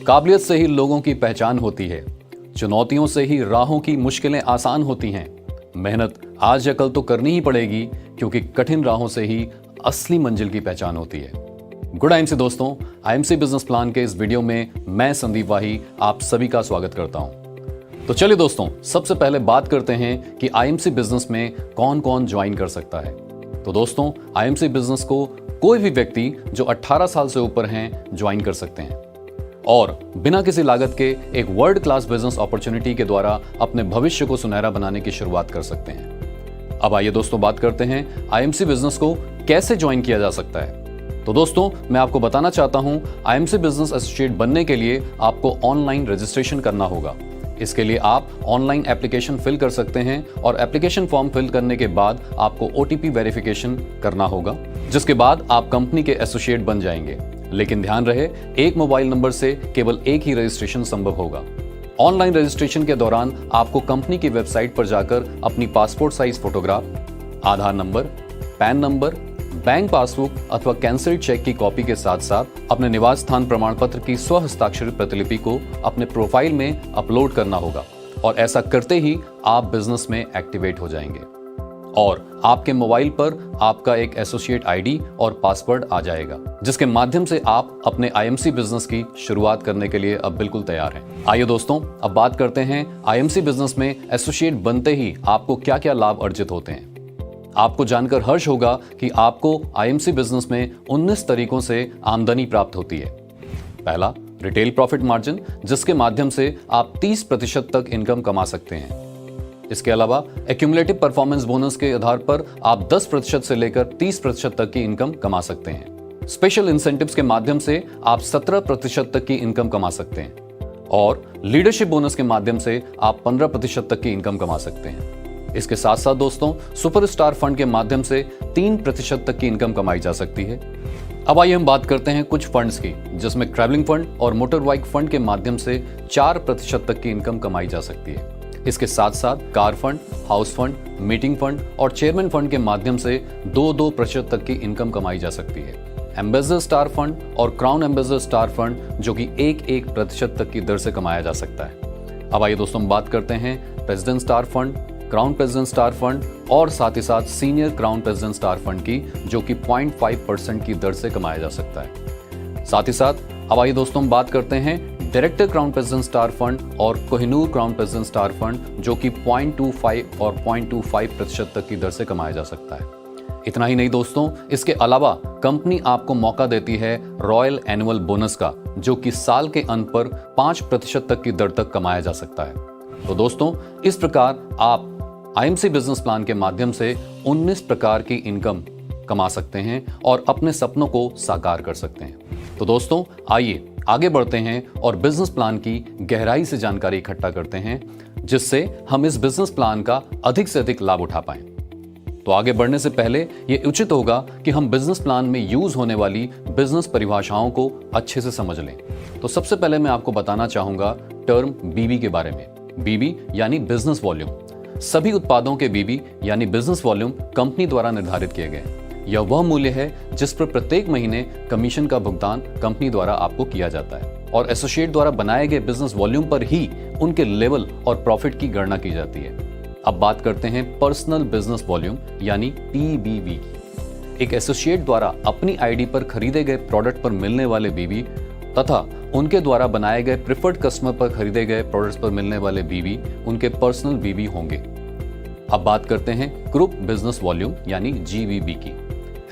काबिलियत से ही लोगों की पहचान होती है। चुनौतियों से ही राहों की मुश्किलें आसान होती हैं। मेहनत आज या कल तो करनी ही पड़ेगी, क्योंकि कठिन राहों से ही असली मंजिल की पहचान होती है। गुड आईएमसी दोस्तों, आईएमसी बिजनेस प्लान के इस वीडियो में मैं संदीप वाही आप सभी का स्वागत करता हूं। तो चलिए दोस्तों, सबसे पहले बात करते हैं कि आईएमसी बिजनेस में कौन कौन ज्वाइन कर सकता है। तो दोस्तों, आईएमसी बिजनेस को कोई भी व्यक्ति जो 18 साल से ऊपर हैं ज्वाइन कर सकते हैं और बिना किसी लागत के एक वर्ल्ड क्लास बिजनेस अपॉर्चुनिटी के द्वारा अपने भविष्य को सुनहरा बनाने की शुरुआत कर सकते हैं। अब आइए दोस्तों बात करते हैं आईएमसी बिजनेस को कैसे ज्वाइन किया जा सकता है। तो दोस्तों, मैं आपको बताना चाहता हूं, आईएमसी बिजनेस एसोसिएट बनने के लिए आपको ऑनलाइन रजिस्ट्रेशन करना होगा। इसके लिए आप ऑनलाइन एप्लीकेशन फिल कर सकते हैं और एप्लीकेशन फॉर्म फिल करने के बाद आपको ओटीपी वेरिफिकेशन करना होगा, जिसके बाद आप कंपनी के एसोसिएट बन जाएंगे। लेकिन ध्यान रहे, एक मोबाइल नंबर से केवल एक ही रजिस्ट्रेशन संभव होगा। ऑनलाइन रजिस्ट्रेशन के दौरान आपको कंपनी की वेबसाइट पर जाकर अपनी passport size photograph, Aadhaar number, PAN number, bank passbook अथवा कैंसिल्ड चेक की कॉपी के साथ साथ अपने निवास स्थान प्रमाण पत्र की स्वहस्ताक्षरित प्रतिलिपि को अपने प्रोफाइल में अपलोड करना होगा और ऐसा करते ही आप बिजनेस में एक्टिवेट हो जाएंगे और आपके मोबाइल पर आपका एक एसोसिएट आईडी और पासवर्ड आ जाएगा, जिसके माध्यम से आप अपने आईएमसी बिजनेस की शुरुआत करने के लिए अब बिल्कुल तैयार हैं। आइए दोस्तों, अब बात करते हैं आईएमसी बिजनेस में एसोसिएट बनते ही आपको क्या क्या लाभ अर्जित होते हैं। आपको जानकर हर्ष होगा कि आपको आईएमसी बिजनेस में 19 तरीकों से आमदनी प्राप्त होती है। पहला, रिटेल प्रॉफिट मार्जिन, जिसके माध्यम से आप 30% तक इनकम कमा सकते हैं। इसके अलावा एक्यूमुलेटिव परफॉर्मेंस बोनस के आधार पर आप 10% से लेकर 30% तक की इनकम कमा सकते हैं। स्पेशल इंसेंटिव्स के माध्यम से आप 17% तक की इनकम कमा सकते हैं और लीडरशिप बोनस के माध्यम से आप 15% तक की इनकम कमा सकते हैं। इसके साथ साथ दोस्तों, सुपरस्टार फंड के माध्यम से 3% तक की इनकम कमाई जा सकती है। अब आइए हम बात करते हैं कुछ फंड्स की, जिसमें ट्रैवलिंग फंड और मोटर बाइक फंड के माध्यम से 4% तक की इनकम कमाई जा सकती है। इसके साथ साथ car fund, house fund, meeting fund और चेयरमैन फंड के माध्यम से 2% तक की इनकम कमाई जा सकती है। एम्बेसडर स्टार फंड और क्राउन एम्बेसडर स्टार फंड, जो कि 1% तक की दर से कमाया जा सकता है। अब आइए दोस्तों, हम बात करते हैं president star fund, crown president star fund और साथ ही साथ senior crown president star fund की, जो कि 0.5% की दर से कमाया जा सकता है। साथ ही साथ अब आइए दोस्तों, हम बात करते हैं director crown president star fund और Kohinoor crown president star fund, जो कि 0.25 और 0.25% तक की दर से कमाया जा सकता है। इतना ही नहीं दोस्तों, इसके अलावा कंपनी आपको मौका देती है रॉयल एनुअल बोनस का, जो कि साल के अंत पर 5% तक की दर तक कमाया जा सकता है। तो दोस्तों, इस प्रकार आप आईएमसी बिजनेस प्लान के माध्यम से 19 प्रकार की इनकम कमा सकते हैं और अपने सपनों को साकार कर सकते हैं। तो दोस्तों, आइए आगे बढ़ते हैं और बिजनेस प्लान की गहराई से जानकारी इकट्ठा करते हैं, जिससे हम इस बिजनेस प्लान का अधिक से अधिक लाभ उठा पाएं। तो आगे बढ़ने से पहले ये उचित होगा कि हम बिजनेस प्लान में यूज होने वाली बिजनेस परिभाषाओं को अच्छे से समझ लें। तो सबसे पहले मैं आपको बताना चाहूंगा टर्म बीबी के बारे में। बीबी यानी बिजनेस वॉल्यूम। सभी उत्पादों के बीबी यानी बिजनेस वॉल्यूम कंपनी द्वारा निर्धारित किए गए। यह वह मूल्य है जिस पर प्रत्येक महीने कमीशन का भुगतान कंपनी द्वारा आपको किया जाता है और एसोसिएट द्वारा बनाए गए बिजनेस वॉल्यूम पर ही उनके लेवल और प्रॉफिट की गणना की जाती है। अब बात करते हैं पर्सनल बिजनेस वॉल्यूम यानी पीबीवी की। एक एसोसिएट द्वारा अपनी आईडी पर खरीदे गए प्रोडक्ट पर मिलने वाले बीबी तथा उनके द्वारा बनाए गए प्रिफर्ड कस्टमर पर खरीदे गए प्रोडक्ट्स पर मिलने वाले बीबी उनके पर्सनल बीबी होंगे। अब बात करते हैं ग्रुप बिजनेस वॉल्यूम यानी जीवीबी की।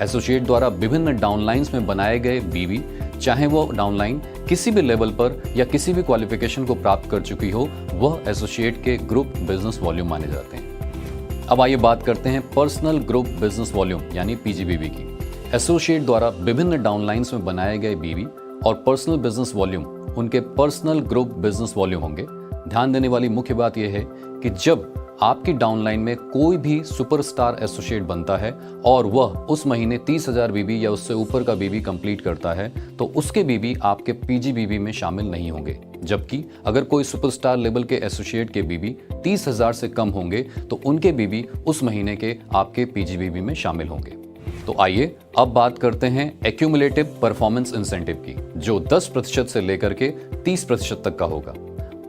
एसोसिएट द्वारा विभिन्न डाउनलाइंस में बनाए गए बीबी, चाहे वो डाउनलाइन किसी भी लेवल पर या किसी भी क्वालिफिकेशन को प्राप्त कर चुकी हो, वह एसोसिएट के ग्रुप बिजनेस वॉल्यूम माने जाते हैं। अब आइए बात करते हैं पर्सनल ग्रुप बिजनेस वॉल्यूम यानी पीजीबीवी की। एसोसिएट द्वारा विभिन्न डाउनलाइंस में बनाए गए बीबी और पर्सनल बिजनेस वॉल्यूम उनके पर्सनल ग्रुप बिजनेस वॉल्यूम होंगे। ध्यान देने वाली मुख्य बात यह है कि जब आपकी डाउनलाइन में कोई भी सुपरस्टार एसोसिएट बनता है और वह उस महीने 30,000 बीबी या उससे ऊपर का बीबी कंप्लीट करता है, तो उसके बीबी आपके पीजीबीवी में शामिल नहीं होंगे। जबकि अगर कोई सुपरस्टार लेवल के एसोसिएट के बीबी 30,000 से कम होंगे तो उनके बीबी उस महीने के आपके पीजीबीवी में शामिल होंगे। तो आइए अब बात करते हैं एक्यूमुलेटिव परफॉर्मेंस इंसेंटिव की, जो 10% से लेकर के 30% तक का होगा।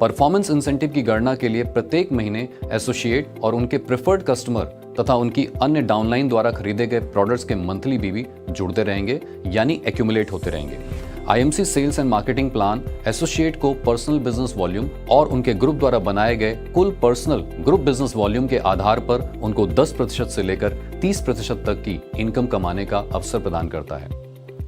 परफॉर्मेंस इंसेंटिव की गणना के लिए प्रत्येक महीने एसोसिएट और उनके प्रेफर्ड कस्टमर तथा उनकी अन्य डाउनलाइन द्वारा खरीदे गए प्रोडक्ट्स के मंथली बीवी जुड़ते रहेंगे, यानी एक्यूमुलेट होते रहेंगे। IMC sales and marketing plan associate को पर्सनल बिजनेस वॉल्यूम और उनके ग्रुप द्वारा बनाए गए कुल पर्सनल ग्रुप बिजनेस वॉल्यूम के आधार पर उनको 10% से लेकर 30% तक की इनकम कमाने का अवसर प्रदान करता है।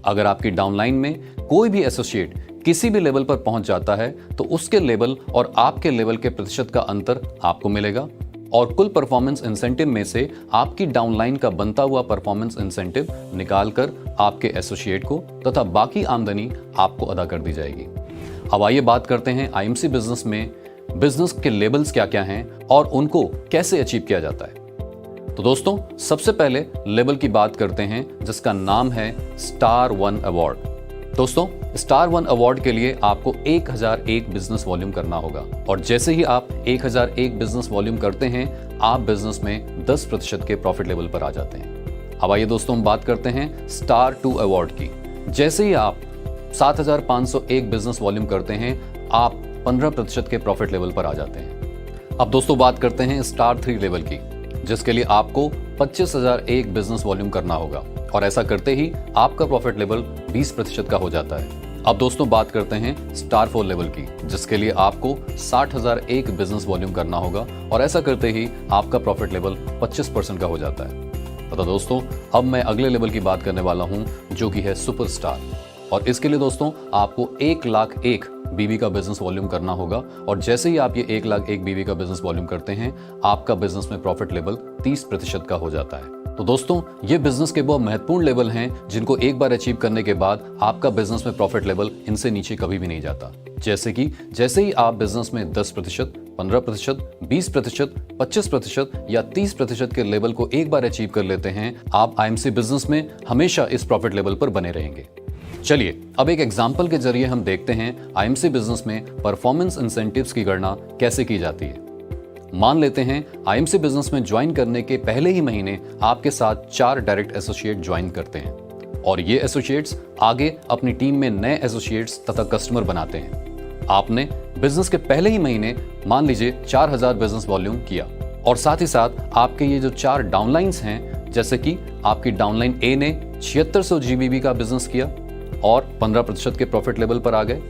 अगर आपकी डाउनलाइन में कोई भी एसोसिएट किसी भी लेवल पर पहुंच जाता है तो उसके लेवल और आपके लेवल के प्रतिशत का अंतर आपको मिलेगा और कुल परफॉर्मेंस इंसेंटिव में से आपकी डाउनलाइन का बनता हुआ परफॉर्मेंस इंसेंटिव निकालकर आपके एसोसिएट को तथा बाकी आमदनी आपको अदा कर दी जाएगी। अब आइए बात करते हैं आईएमसी बिजनेस में बिजनेस के लेवल्स क्या क्या हैं और उनको कैसे अचीव किया जाता है। तो दोस्तों, सबसे पहले लेवल की बात करते हैं जिसका नाम है स्टार 1 अवार्ड। दोस्तों, स्टार 1 अवार्ड के लिए आपको 1001 बिजनेस वॉल्यूम करना होगा और जैसे ही आप 1001 बिजनेस वॉल्यूम करते हैं आप बिजनेस में 10% के प्रॉफिट लेवल पर आ जाते हैं। अब आइए दोस्तों, हम बात करते हैं स्टार 2 अवार्ड की। जैसे ही आप 7501 बिजनेस वॉल्यूम करते हैं आप 15% के प्रॉफिट लेवल पर आ जाते हैं। अब दोस्तों बात करते हैं स्टार 3 लेवल की, जिसके लिए आपको 25001 बिजनेस वॉल्यूम करना होगा और ऐसा करते ही आपका प्रॉफिट लेवल 20% का हो जाता है। अब दोस्तों बात करते हैं स्टार 4 लेवल की, जिसके लिए आपको 60001 बिजनेस वॉल्यूम करना होगा और ऐसा करते ही आपका प्रॉफिट लेवल 25% का हो जाता है। तो दोस्तों, अब मैं अगले लेवल की बात करने वाला हूं जो कि है सुपरस्टार, और इसके लिए दोस्तों आपको 1,01,000 बीवी का बिजनेस वॉल्यूम करना होगा और जैसे ही आप ये 1,01,000 बीवी का बिजनेस वॉल्यूम करते हैं आपका बिजनेस में प्रॉफिट लेवल 30% का हो जाता है। तो दोस्तों, ये बिजनेस के बहुत महत्वपूर्ण लेवल हैं जिनको एक बार अचीव करने के बाद आपका बिजनेस में प्रॉफिट लेवल इनसे नीचे कभी भी नहीं जाता। जैसे ही आप बिजनेस में 10%, 15%, 20%, 25% या 30% के लेवल को एक बार अचीव कर लेते हैं आप आईएमसी बिजनेस में हमेशा इस प्रॉफिट लेवल पर बने रहेंगे। चलिए अब एक एग्जाम्पल के जरिए हम देखते हैं आईएमसी बिजनेस में परफॉर्मेंस इंसेंटिव्स की गणना कैसे की जाती है। मान लेते हैं आईएमसी बिजनेस में ज्वाइन करने के पहले ही महीने आपके साथ 4 डायरेक्ट एसोसिएट ज्वाइन करते हैं और ये एसोसिएट्स आगे अपनी टीम में नए एसोसिएट्स तथा कस्टमर बनाते हैं। आपने बिजनेस के पहले ही महीने मान लीजिए 4000 बिजनेस वॉल्यूम किया और साथ ही साथ आपके ये जो 4 डाउनलाइंस हैं, जैसे कि आपकी डाउनलाइन ए ने 7600 जीबीबी का बिजनेस किया और 15% के प्रॉफिट लेवल पर आ गए।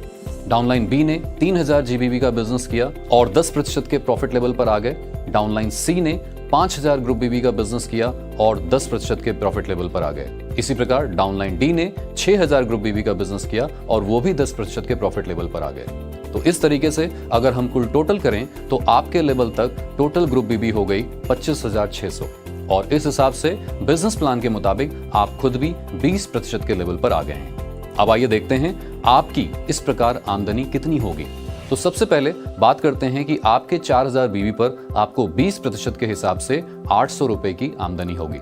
डाउनलाइन बी ने 3000 जीबीबी का बिजनेस किया और 10% के प्रॉफिट लेवल पर आ गए। डाउनलाइन सी ने 5000 ग्रुप बीबी का बिजनेस किया और 10% के प्रॉफिट लेवल पर आ गए। इसी प्रकार डाउनलाइन डी ने 6000 ग्रुप बीबी का बिजनेस किया और वो भी 10% के प्रॉफिट लेवल पर आ गए। तो इस तरीके से अगर हम कुल टोटल करें तो आपके लेवल तक टोटल ग्रुप बीबी हो गई 25600 और इस हिसाब से बिजनेस प्लान के मुताबिक आप खुद भी 20% के लेवल पर आ गए हैं। अब आइए देखते हैं आपकी इस प्रकार आमदनी कितनी होगी। तो सबसे पहले बात करते हैं कि आपके 4000 बीवी पर आपको 20% के हिसाब से 800 रुपए की आमदनी होगी।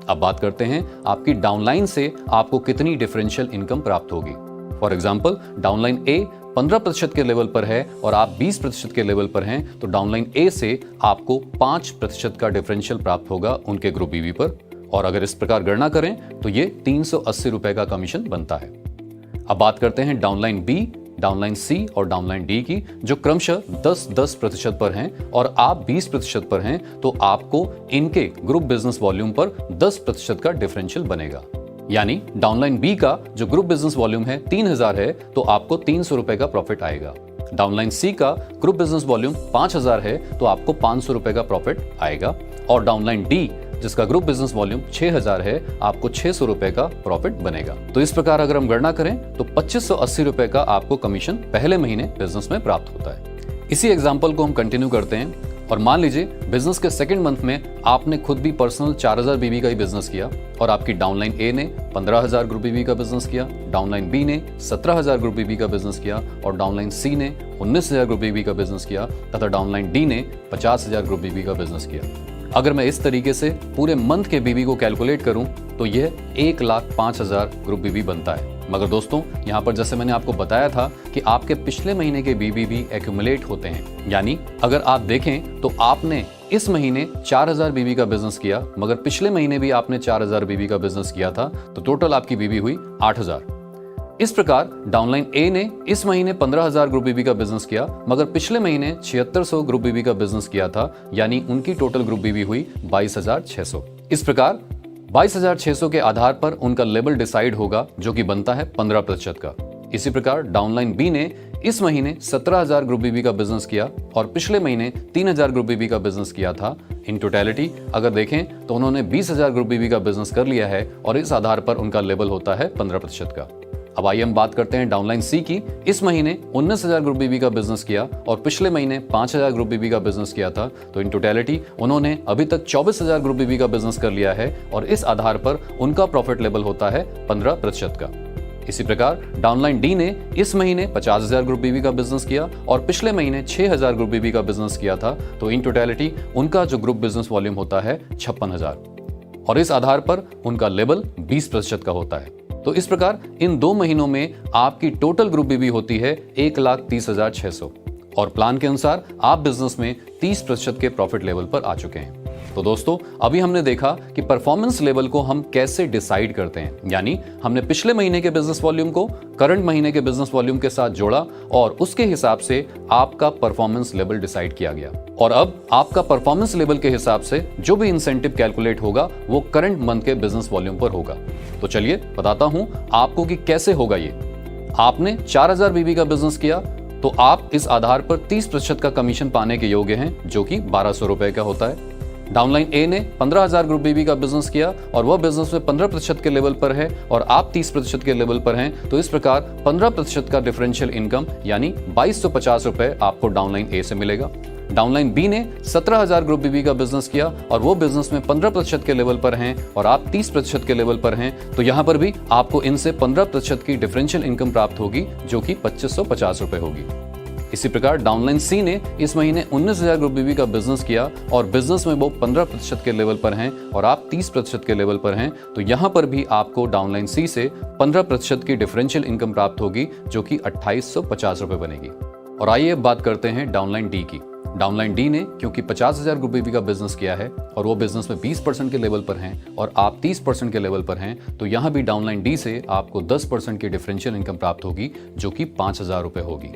अब बात करते हैं आपकी डाउनलाइन से आपको कितनी डिफरेंशियल इनकम प्राप्त होगी। फॉर एग्जाम्पल, डाउनलाइन ए 15% के लेवल पर है और आप 20% के लेवल पर हैं, तो डाउनलाइन ए से आपको 5% का डिफरेंशियल प्राप्त होगा उनके ग्रुप बीवी पर, और अगर इस प्रकार गणना करें तो ये 380 रुपए का कमीशन बनता है। अब बात करते हैं डाउनलाइन बी, डाउनलाइन सी और डाउनलाइन डी की, जो क्रमशः 10% पर हैं और आप 20% पर हैं, तो आपको इनके ग्रुप बिजनेस वॉल्यूम पर 10% का डिफरेंशियल बनेगा। यानी डाउनलाइन बी का जो ग्रुप बिजनेस वॉल्यूम है 3000 है तो आपको 300 रुपए का प्रॉफिट आएगा। डाउनलाइन सी का ग्रुप बिजनेस वॉल्यूम 5000 है तो आपको 500 रुपए का प्रॉफिट आएगा और डाउनलाइन डी जिसका ग्रुप बिजनेस वॉल्यूम 6000 है आपको 600 रुपए का प्रॉफिट बनेगा। तो इस प्रकार अगर हम गणना करें तो 2580 रुपए का आपको कमीशन पहले महीने बिजनेस में प्राप्त होता है। इसी एग्जांपल को हम कंटिन्यू करते हैं और मान लीजिए बिजनेस के सेकंड मंथ में आपने खुद भी पर्सनल 4000 बीबी का ही बिजनेस किया और आपकी डाउनलाइन ए ने 15000 ग्रुप बीबी का बिजनेस किया, डाउनलाइन बी ने 17000 ग्रुप बीबी का बिजनेस किया और डाउनलाइन सी ने 19000 ग्रुप बीबी का बिजनेस किया तथा डाउनलाइन डी ने 50000 ग्रुप बीबी का बिजनेस किया। अगर मैं इस तरीके से पूरे मंथ के बीबी को कैलकुलेट करूं तो यह 1,05,000 ग्रुप बीबी बनता है। मगर दोस्तों, यहाँ पर जैसे मैंने आपको बताया था कि आपके पिछले महीने के बीबी भी एक्यूमुलेट होते हैं। यानी अगर आप देखें तो आपने इस महीने 4000 बीबी का बिजनेस किया मगर पिछले महीने भी आपने 4000 बीबी का बिजनेस किया था, तो टोटल आपकी बीबी हुई 8000। इस प्रकार डाउनलाइन ए ने इस महीने 15,000 ग्रुप बीबी का बिजनेस किया, मगर पिछले महीने 7600 ग्रुप बीबी का बिजनेस किया था, यानी उनकी टोटल ग्रुप बीबी हुई 22,600। इस प्रकार 22,600 के आधार पर उनका लेवल डिसाइड होगा, जो कि बनता है 15% का। इसी प्रकार डाउनलाइन बी ने इस महीने 17,000 ग्रुप बीबी का बिजनेस किया और पिछले महीने 3,000 ग्रुप बीबी का बिजनेस किया था। इन टोटलिटी अगर देखें तो उन्होंने 20,000 ग्रुप बीबी का बिजनेस कर लिया है और इस आधार पर उनका लेवल होता है 15% का। अब आइए हम बात करते हैं डाउनलाइन सी की। इस महीने 19,000 ग्रुप बीबी का बिजनेस किया और पिछले महीने 5,000 ग्रुप बीबी का बिजनेस किया था। तो इन टोटलिटी उन्होंने अभी तक 24,000 ग्रुप बीबी का बिजनेस कर लिया है और इस आधार पर उनका प्रॉफिट लेवल होता है 15% का। इसी प्रकार डाउनलाइन डी ने इस महीने 50,000 ग्रुप बीबी का बिजनेस किया और पिछले महीने 6,000 ग्रुप बीबी का बिजनेस किया था। तो इन टोटलिटी उनका जो ग्रुप बिजनेस वॉल्यूम होता है 56,000 और इस आधार पर उनका लेवल 20% का होता है। तो इस प्रकार इन 2 महीनों में आपकी टोटल ग्रुप बीबी होती है 1,30,600 और प्लान के अनुसार आप बिजनेस में 30% के प्रॉफिट लेवल पर आ चुके हैं। तो दोस्तों, अभी हमने देखा कि परफॉर्मेंस लेवल को हम कैसे डिसाइड करते हैं, यानी हमने पिछले महीने के बिजनेस वॉल्यूम को करंट महीने के बिजनेस वॉल्यूम के साथ जोड़ा और उसके हिसाब से आपका परफॉर्मेंस लेवल डिसाइड किया गया। और अब आपका परफॉर्मेंस लेवल के हिसाब से जो भी इंसेंटिव कैलकुलेट होगा वो करंट मंथ के बिजनेस वॉल्यूम पर होगा। तो चलिए बताता हूं आपको कि कैसे होगा ये। आपने 4,000 बीबी का बिजनेस किया तो आप इस आधार पर 30% का कमीशन पाने के योग्य हैं, जो कि 1,200 रुपए का होता है। डाउनलाइन ए ने 15,000 ग्रुप बीबी का बिजनेस किया और वह बिजनेस में 15% के लेवल पर है और आप 30% के लेवल पर हैं। तो इस प्रकार 15% का डिफरेंशियल इनकम यानी 2,250 रुपए आपको डाउनलाइन ए से मिलेगा। डाउनलाइन बी ने 17,000 ग्रुप बीबी का बिजनेस किया और वो बिजनेस में 15% के लेवल पर हैं और आप 30% के लेवल पर हैं। तो यहां पर भी आपको इनसे 15% की डिफरेंशियल इनकम प्राप्त होगी, जो कि 2,550 रुपए होगी। इसी प्रकार डाउनलाइन सी ने इस महीने 19,000 ग्रुप बीबी का बिजनेस किया और बिजनेस में वो 15% के लेवल पर हैं और आप 30% के लेवल पर हैं। तो यहां पर भी आपको डाउनलाइन सी से 15% की डिफरेंशियल इनकम प्राप्त होगी, जो कि 2,850 रुपए बनेगी। और आइए अब बात करते हैं डाउनलाइन डी की। डाउनलाइन डी ने क्योंकि 50,000 ग्रुप बीबी का बिजनेस किया है और वो बिजनेस में 20% के लेवल पर हैं और आप 30% के लेवल पर हैं, तो यहां भी डाउनलाइन डी से आपको 10% की डिफरेंशियल इनकम प्राप्त होगी, जो कि 5,000 रुपए होगी।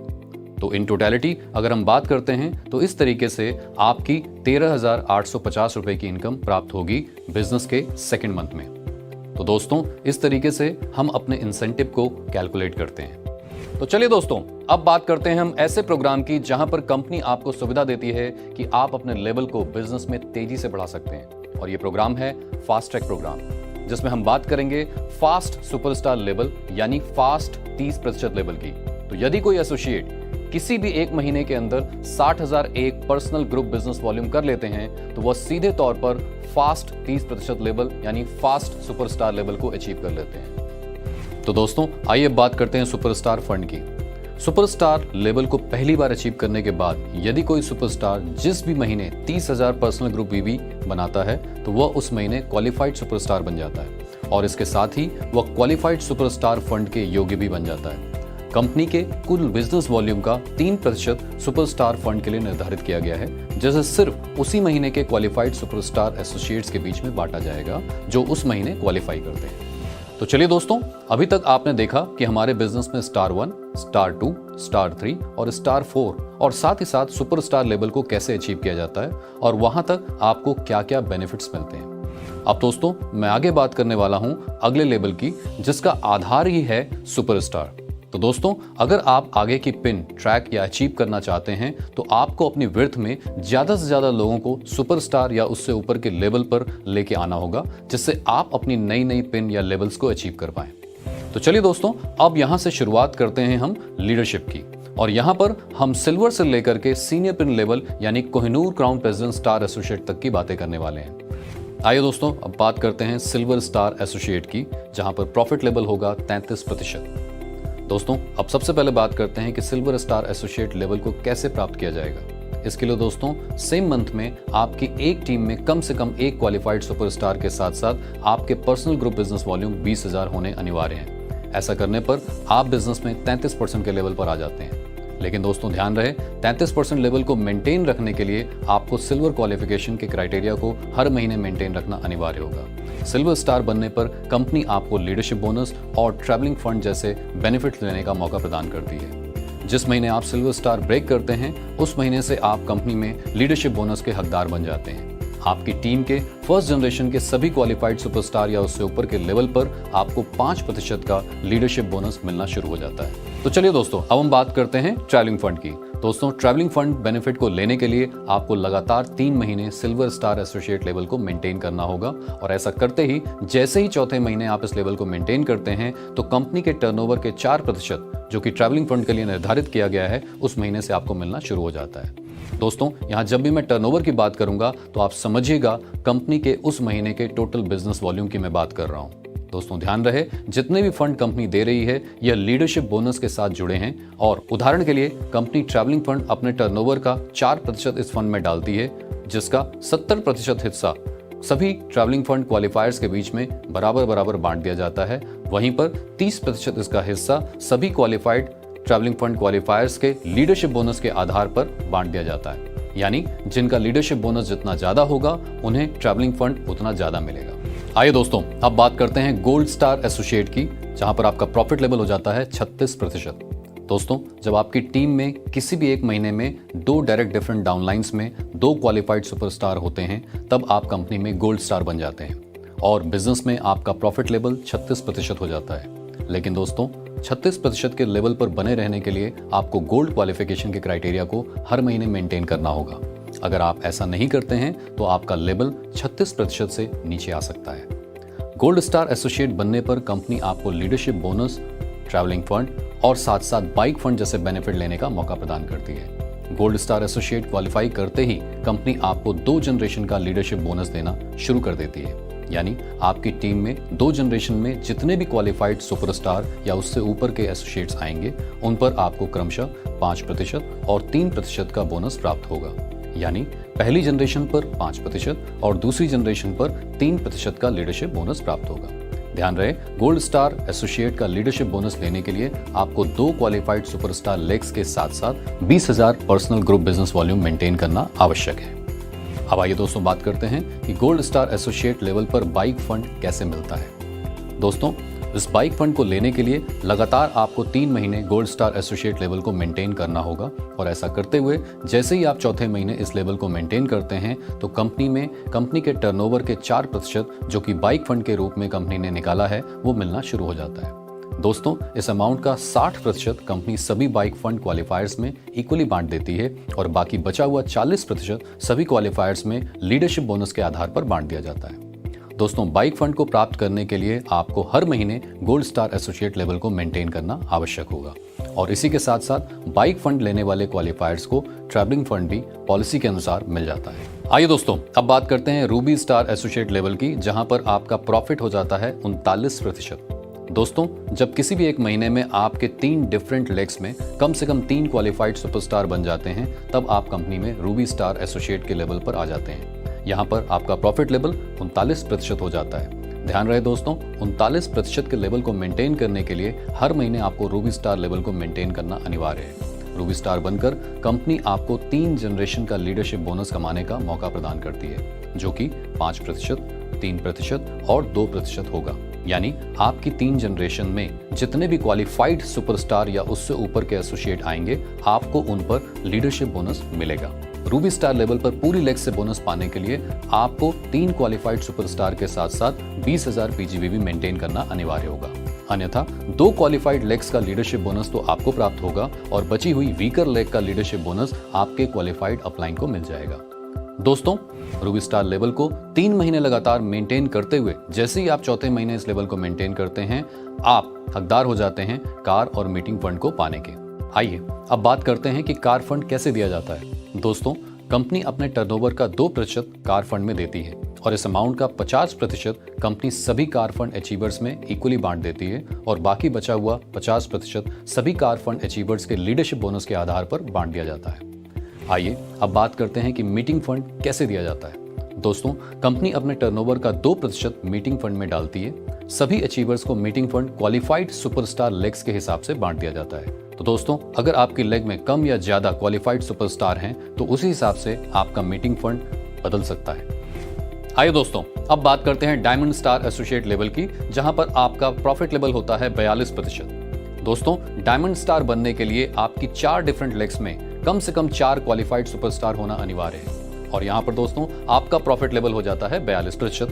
तो इन टोटलिटी अगर हम बात करते हैं तो इस तरीके से आपकी 13,850 रुपए की इनकम प्राप्त होगी बिजनेस के सेकंड मंथ में। तो दोस्तों, इस तरीके से हम अपने इंसेंटिव को कैलकुलेट करते हैं। तो चलिए दोस्तों, अब बात करते हैं हम ऐसे प्रोग्राम की जहां पर कंपनी आपको सुविधा देती है कि आप अपने लेवल को बिजनेस में तेजी से बढ़ा सकते हैं। और ये प्रोग्राम है फास्ट ट्रैक प्रोग्राम, जिसमें हम बात करेंगे फास्ट सुपरस्टार लेवल यानी फास्ट 30% लेवल की। तो यदि कोई एसोसिएट किसी भी एक महीने के अंदर 60,000 एक पर्सनल ग्रुप बिजनेस वॉल्यूम कर लेते हैं तो वह सीधे तौर पर फास्ट 30% लेवल यानी फास्ट सुपरस्टार लेवल को अचीव कर लेते हैं। तो दोस्तों, आइए बात करते हैं सुपरस्टार फंड की। सुपरस्टार लेवल को पहली बार अचीव करने के बाद यदि कोई सुपरस्टार जिस भी महीने 30,000 पर्सनल ग्रुप बीबी बनाता है तो वह उस महीने क्वालिफाइड सुपरस्टार बन जाता है और इसके साथ ही वह क्वालिफाइड सुपरस्टार फंड के योग्य भी बन जाता है। कंपनी के कुल बिजनेस वॉल्यूम का 3% सुपरस्टार फंड के लिए निर्धारित किया गया है, जिसे सिर्फ उसी महीने के क्वालिफाइड सुपरस्टार एसोसिएट्स के बीच में बांटा जाएगा जो उस महीने क्वालिफाई करते हैं। तो चलिए दोस्तों, अभी तक आपने देखा कि हमारे बिजनेस में स्टार 1, स्टार 2, स्टार 3 और स्टार 4 और साथ ही साथ सुपरस्टार लेवल को कैसे अचीव किया जाता है और वहां तक आपको क्या क्या बेनिफिट्स मिलते हैं। अब दोस्तों, मैं आगे बात करने वाला हूं अगले लेवल की, जिसका आधार ही है सुपरस्टार। तो दोस्तों, अगर आप आगे की पिन ट्रैक या अचीव करना चाहते हैं तो आपको अपनी विर्थ में ज्यादा से ज्यादा लोगों को सुपरस्टार या उससे ऊपर के लेवल पर लेके आना होगा, जिससे आप अपनी नई नई पिन या लेवल्स को अचीव कर पाएं। तो चलिए दोस्तों, अब यहां से शुरुआत करते हैं हम लीडरशिप की और यहां पर हम सिल्वर से लेकर के सीनियर पिन लेवल यानी Kohinoor crown president star associate तक की बातें करने वाले हैं। आइए दोस्तों, अब बात करते हैं सिल्वर स्टार एसोसिएट की, जहां पर प्रॉफिट लेवल होगा 33%। दोस्तों, अब सबसे पहले बात करते हैं कि सिल्वर स्टार एसोसिएट लेवल को कैसे प्राप्त किया जाएगा। इसके लिए दोस्तों, सेम मंथ में आपकी एक टीम में कम से कम एक क्वालिफाइड सुपरस्टार के साथ साथ आपके पर्सनल ग्रुप बिजनेस वॉल्यूम 20,000 होने अनिवार्य हैं। ऐसा करने पर आप बिजनेस में 33% के लेवल पर आ जाते हैं। लेकिन दोस्तों ध्यान रहे 33% लेवल को मेंटेन रखने के लिए आपको सिल्वर क्वालिफिकेशन के क्राइटेरिया को हर महीने मेंटेन रखना अनिवार्य होगा। सिल्वर स्टार बनने पर कंपनी आपको लीडरशिप बोनस और ट्रैवलिंग फंड जैसे बेनिफिट लेने का मौका प्रदान करती है। जिस महीने आप सिल्वर स्टार ब्रेक करते हैं उस महीने से आप कंपनी में लीडरशिप बोनस के हकदार बन जाते हैं। आपकी टीम के फर्स्ट जनरेशन के सभी क्वालिफाइड सुपरस्टार या उससे ऊपर के लेवल पर आपको 5% का लीडरशिप बोनस मिलना शुरू हो जाता है। तो चलिए दोस्तों, अब हम बात करते हैं ट्रैवलिंग फंड की। दोस्तों, ट्रैवलिंग फंड बेनिफिट को लेने के लिए आपको लगातार 3 महीने सिल्वर स्टार एसोसिएट लेवल को मेंटेन करना होगा और ऐसा करते ही जैसे ही चौथे महीने आप इस लेवल को मेंटेन करते हैं तो कंपनी के टर्नओवर के 4% जो कि ट्रैवलिंग फंड के लिए निर्धारित किया गया है उस महीने से आपको मिलना शुरू हो जाता है। दोस्तों, यहां जब भी मैं टर्नओवर की बात करूंगा तो आप समझिएगा कंपनी के उस महीने के टोटल बिजनेस वॉल्यूम की मैं बात कर रहा हूं। दोस्तों ध्यान रहे, जितने भी फंड कंपनी दे रही है यह लीडरशिप बोनस के साथ जुड़े हैं और उदाहरण के लिए कंपनी ट्रैवलिंग फंड अपने टर्नओवर का 4% इस फंड में डालती है, जिसका 70% हिस्सा सभी ट्रैवलिंग फंड क्वालिफायर्स के बीच में बराबर बराबर बांट दिया जाता है। वहीं पर 30% इसका हिस्सा सभी क्वालिफाइड ट्रैवलिंग फंड क्वालिफायर्स के लीडरशिप बोनस के आधार पर बांट दिया जाता है, यानी जिनका लीडरशिप बोनस जितना ज्यादा होगा उन्हें ट्रैवलिंग फंड उतना ज्यादा मिलेगा। आइए दोस्तों, अब बात करते हैं गोल्ड स्टार एसोसिएट की, जहां पर आपका प्रॉफिट लेवल हो जाता है 36%। दोस्तों, जब आपकी टीम में किसी भी एक महीने में 2 डायरेक्ट डिफरेंट डाउनलाइंस में 2 क्वालिफाइड सुपरस्टार होते हैं तब आप कंपनी में गोल्ड स्टार बन जाते हैं और बिजनेस में आपका प्रॉफिट लेवल 36% हो जाता है। लेकिन दोस्तों, 36% के लेवल पर बने रहने के लिए आपको गोल्ड क्वालिफिकेशन के क्राइटेरिया को हर महीने मेंटेन करना होगा। अगर आप ऐसा नहीं करते हैं तो आपका लेवल 36% से नीचे आ सकता है। गोल्ड स्टार एसोसिएट बनने पर कंपनी आपको लीडरशिप बोनस, ट्रैवलिंग फंड और साथ साथ बाइक फंड जैसे बेनिफिट लेने का मौका प्रदान करती है। गोल्ड स्टार एसोसिएट क्वालिफाई करते ही कंपनी आपको 2 जनरेशन का लीडरशिप बोनस देना शुरू कर देती है, यानी आपकी टीम में 2 जनरेशन में जितने भी क्वालिफाइड सुपरस्टार या उससे ऊपर के एसोसिएट्स आएंगे उन पर आपको क्रमशः 5% और 3% का बोनस प्राप्त होगा, यानी पहली जनरेशन पर 5% और दूसरी जनरेशन पर 3% का लीडरशिप बोनस प्राप्त होगा। ध्यान रहे, गोल्ड स्टार एसोसिएट का लीडरशिप बोनस लेने के लिए आपको 2 क्वालिफाइड सुपरस्टार लेग्स के साथ साथ 20,000 personal group business volume maintain करना आवश्यक है। अब आइए दोस्तों बात करते हैं कि गोल्ड स्टार एसोसिएट लेवल पर बाइक फंड कैसे मिलता है। दोस्तों, इस बाइक फंड को लेने के लिए लगातार आपको 3 महीने गोल्ड स्टार एसोसिएट लेवल को मेंटेन करना होगा और ऐसा करते हुए जैसे ही आप चौथे महीने इस लेवल को मेंटेन करते हैं तो कंपनी के टर्नओवर के 4% जो कि बाइक फंड के रूप में कंपनी ने निकाला है वो मिलना शुरू हो जाता है। दोस्तों, इस अमाउंट का 60% कंपनी सभी बाइक फंड क्वालिफायर्स में इक्वली बांट देती है और बाकी बचा हुआ 40% सभी क्वालिफायर्स में लीडरशिप बोनस के आधार पर बांट दिया जाता है। दोस्तों, बाइक फंड को प्राप्त करने के लिए आपको हर महीने गोल्ड स्टार एसोसिएट लेवल को मेंटेन करना आवश्यक होगा और इसी के साथ साथ बाइक फंड लेने वाले क्वालिफायर्स को ट्रैवलिंग फंड भी पॉलिसी के अनुसार मिल जाता है। आइए दोस्तों, अब बात करते हैं रूबी स्टार एसोसिएट लेवल की, जहां पर आपका प्रॉफिट हो जाता है 39%। दोस्तों, जब किसी भी एक महीने में आपके 3 डिफरेंट लेग्स में कम से कम 3 क्वालिफाइड सुपरस्टार बन जाते हैं तब आप कंपनी में रूबी स्टार एसोसिएट के लेवल पर आ जाते हैं। यहाँ पर आपका प्रॉफिट लेवल 39% हो जाता है। ध्यान रहे दोस्तों, 39% के लेवल को मेंटेन करने के लिए हर महीने आपको रूबी स्टार लेवल को मेंटेन करना अनिवार्य है। रूबी स्टार बनकर कंपनी आपको 3 जनरेशन का लीडरशिप बोनस कमाने का मौका प्रदान करती है, जो कि 5%, 3% और 2% होगा, यानी आपकी 3 जनरेशन में जितने भी क्वालिफाइड सुपरस्टार या उससे ऊपर के एसोसिएट आएंगे आपको उन पर लीडरशिप बोनस मिलेगा। रूबी स्टार लेवल पर पूरी लेग से बोनस पाने के लिए आपको 3 क्वालिफाइड सुपरस्टार के साथ साथ 20,000 पीजीवी भी मेंटेन करना अनिवार्य होगा, अन्यथा 2 क्वालिफाइड लेग्स का लीडरशिप बोनस तो आपको प्राप्त होगा और बची हुई वीकर लेग का लीडरशिप बोनस आपके क्वालिफाइड अपलाइन को मिल जाएगा। दोस्तों, रूबी स्टार लेवल को 3 महीने लगातार मेंटेन करते हुए जैसे ही आप चौथे महीने इस लेवल को मेंटेन करते हैं आप हकदार हो जाते हैं कार और मीटिंग फंड को पाने के। आइए अब बात करते हैं कि कार फंड कैसे दिया जाता है। दोस्तों, कंपनी अपने टर्नओवर का 2% कार फंड में देती है और इस अमाउंट का 50% कंपनी सभी कार फंड अचीवर्स में इक्वली बांट देती है और बाकी बचा हुआ 50% सभी कार फंड अचीवर्स के लीडरशिप बोनस के आधार पर बांट दिया जाता है। आइए अब बात करते हैं कि मीटिंग फंड कैसे दिया जाता है। दोस्तों, कंपनी अपने टर्नओवर का 2% मीटिंग फंड में डालती है। सभी अचीवर्स को meeting fund qualified superstar legs के हिसाब से बांट दिया जाता है। तो दोस्तों, अगर आपकी लेग में कम या ज्यादा क्वालिफाइड सुपरस्टार हैं तो उसी हिसाब से आपका मीटिंग फंड बदल सकता है। आइए दोस्तों, अब बात करते हैं डायमंड स्टार एसोसिएट लेवल की, जहां पर आपका प्रॉफिट लेवल होता है 42%। दोस्तों, डायमंड स्टार बनने के लिए आपकी 4 डिफरेंट लेग्स में कम से कम 4 क्वालिफाइड सुपरस्टार होना अनिवार्य है और यहां पर दोस्तों आपका प्रॉफिट लेवल हो जाता है 42%।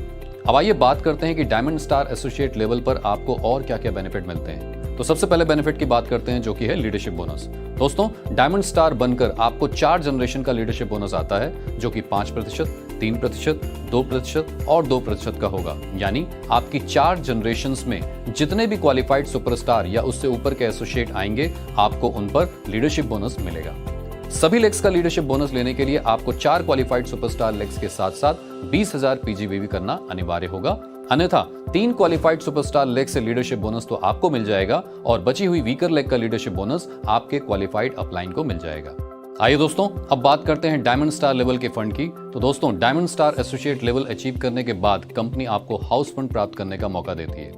अब आइए बात करते हैं कि डायमंड स्टार एसोसिएट लेवल पर आपको और क्या क्या बेनिफिट मिलते हैं। तो सबसे पहले बेनिफिट की बात करते हैं, जो कि है लीडरशिप बोनस। दोस्तों, डायमंड स्टार बनकर आपको 4 जनरेशन का लीडरशिप बोनस आता है, जो कि 5%, 3%, 2% और 2% का होगा। यानी आपकी 4 जनरेशंस में जितने भी क्वालिफाइड सुपरस्टार या उससे ऊपर के एसोसिएट आएंगे, आपको उन पर लीडरशिप बोनस मिलेगा। सभी लेग्स का लीडरशिप बोनस लेने के लिए आपको 4 क्वालिफाइड सुपरस्टार लेग्स के साथ साथ 20,000 पीजीबीवी करना अनिवार्य होगा। अन्यथा 3 क्वालिफाइड सुपरस्टार लेग से लीडरशिप बोनस तो आपको मिल जाएगा और बची हुई वीकर लेग का लीडरशिप बोनस आपके क्वालिफाइड अपलाइन को मिल जाएगा। आइए दोस्तों, अब बात करते हैं डायमंड स्टार लेवल के फंड की। तो दोस्तों, diamond star associate level achieve करने के बाद कंपनी आपको हाउस फंड प्राप्त करने का मौका देती है।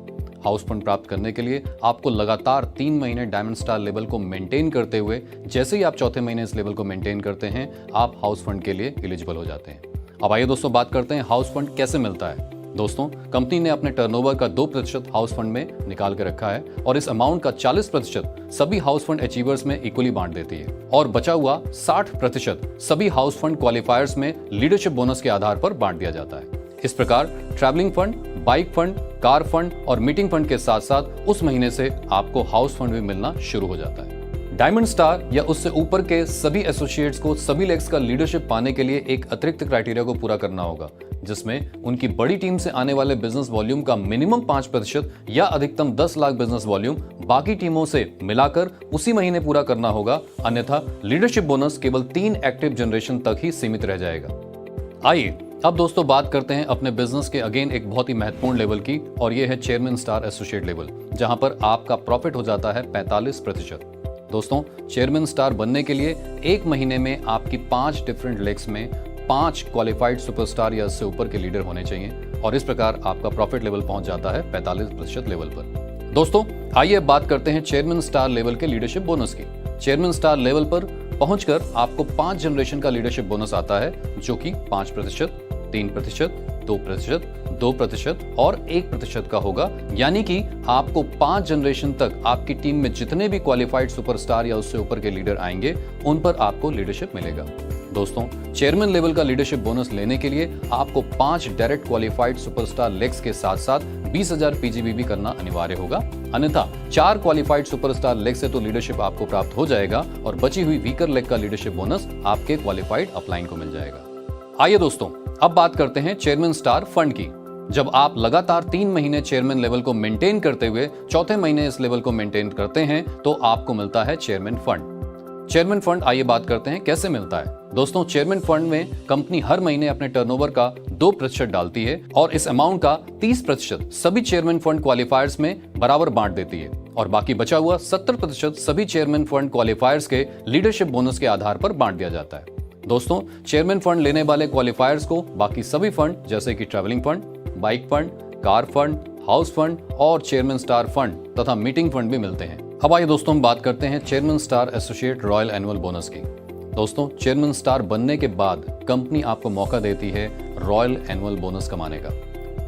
हाउस फंड प्राप्त करने के लिए आपको लगातार 3 महीने डायमंड स्टार लेवल को मेंटेन करते हुए, जैसे ही आप चौथे महीने इस लेवल को मेंटेन करते हैं, आप हाउस फंड के लिए एलिजिबल हो जाते हैं। अब आइए दोस्तों, बात करते हैं हाउस फंड कैसे मिलता है। दोस्तों, कंपनी ने अपने टर्नओवर का 2% हाउस फंड में निकाल के रखा है और इस अमाउंट का 40% सभी हाउस फंड अचीवर्स में इक्वली बांट देती है और बचा हुआ 60% सभी हाउस फंड क्वालिफायर्स में लीडरशिप बोनस के आधार पर बांट दिया जाता है। इस प्रकार travelling fund, bike fund, car fund और मीटिंग फंड के साथ साथ उस महीने से आपको हाउस फंड भी मिलना शुरू हो जाता है। डायमंड स्टार या उससे ऊपर के सभी एसोसिएट्स को सभी लेग्स का लीडरशिप पाने के लिए एक अतिरिक्त क्राइटेरिया को पूरा करना होगा, जिसमें उनकी बड़ी टीम से आने वाले बिजनेस वॉल्यूम का मिनिमम 5% या अधिकतम 10 लाख बिजनेस वॉल्यूम बाकी टीमों से मिलाकर उसी महीने पूरा करना होगा। अन्यथा लीडरशिप बोनस केवल 3 एक्टिव जनरेशन तक ही सीमित रह जाएगा। आइए अब दोस्तों बात करते हैं अपने बिजनेस के अगेन एक बहुत ही महत्वपूर्ण लेवल की, और यह है चेयरमैन स्टार एसोसिएट लेवल, जहां पर आपका प्रॉफिट हो जाता है 45%। दोस्तों, चेयरमैन स्टार बनने के लिए 1 महीने में आपकी 5 डिफरेंट लेग्स में 5 क्वालिफाइड सुपरस्टार या उससे ऊपर के लीडर होने चाहिए और इस प्रकार आपका प्रॉफिट लेवल पहुंच जाता है 45% लेवल पर। दोस्तों, आइए बात करते हैं चेयरमैन स्टार लेवल के लीडरशिप बोनस की। चेयरमैन स्टार लेवल पर पहुंचकर आपको 5 जनरेशन का लीडरशिप बोनस आता है, जो कि 5%, 3%, 2%, 2% और 1% का होगा। यानी कि आपको 5 जनरेशन तक आपकी टीम में जितने भी क्वालिफाइड सुपरस्टार या उससे ऊपर के लीडर आएंगे, उन पर आपको लीडरशिप मिलेगा। दोस्तों, चेयरमैन लेवल का लीडरशिप बोनस लेने के लिए आपको 5 डायरेक्ट क्वालिफाइड सुपरस्टार लेग्स के साथ साथ 20,000 पीजीबीवी करना अनिवार्य होगा। अन्यथा 4 क्वालिफाइड सुपरस्टार लेग से तो लीडरशिप आपको प्राप्त हो जाएगा और बची हुई वीकर लेग का लीडरशिप बोनस आपके क्वालिफाइड अपलाइन को मिल जाएगा। आइए दोस्तों, अब बात करते हैं चेयरमैन स्टार फंड की। जब आप लगातार 3 महीने चेयरमैन लेवल को मेंटेन करते हुए चौथे महीने इस लेवल को मेंटेन करते हैं, तो आपको मिलता है चेयरमैन फंड। चेयरमैन फंड आइए बात करते हैं कैसे मिलता है। दोस्तों, चेयरमैन फंड में कंपनी हर महीने अपने टर्नओवर का 2% डालती है और इस अमाउंट का 30% सभी चेयरमैन फंड क्वालिफायर्स में बराबर बांट देती है और बाकी बचा हुआ 70% सभी चेयरमैन फंड क्वालिफायर्स के लीडरशिप बोनस के आधार पर बांट दिया जाता है। दोस्तों, चेयरमैन फंड लेने वाले क्वालिफायर्स को बाकी सभी फंड जैसे कि travelling fund, bike fund, car fund, house fund और चेयरमैन स्टार फंड तथा मीटिंग फंड भी मिलते हैं। अब आइए दोस्तों, हम बात करते हैं chairman star associate royal annual bonus की। दोस्तों, चेयरमैन स्टार बनने के बाद कंपनी आपको मौका देती है रॉयल एनुअल बोनस कमाने का।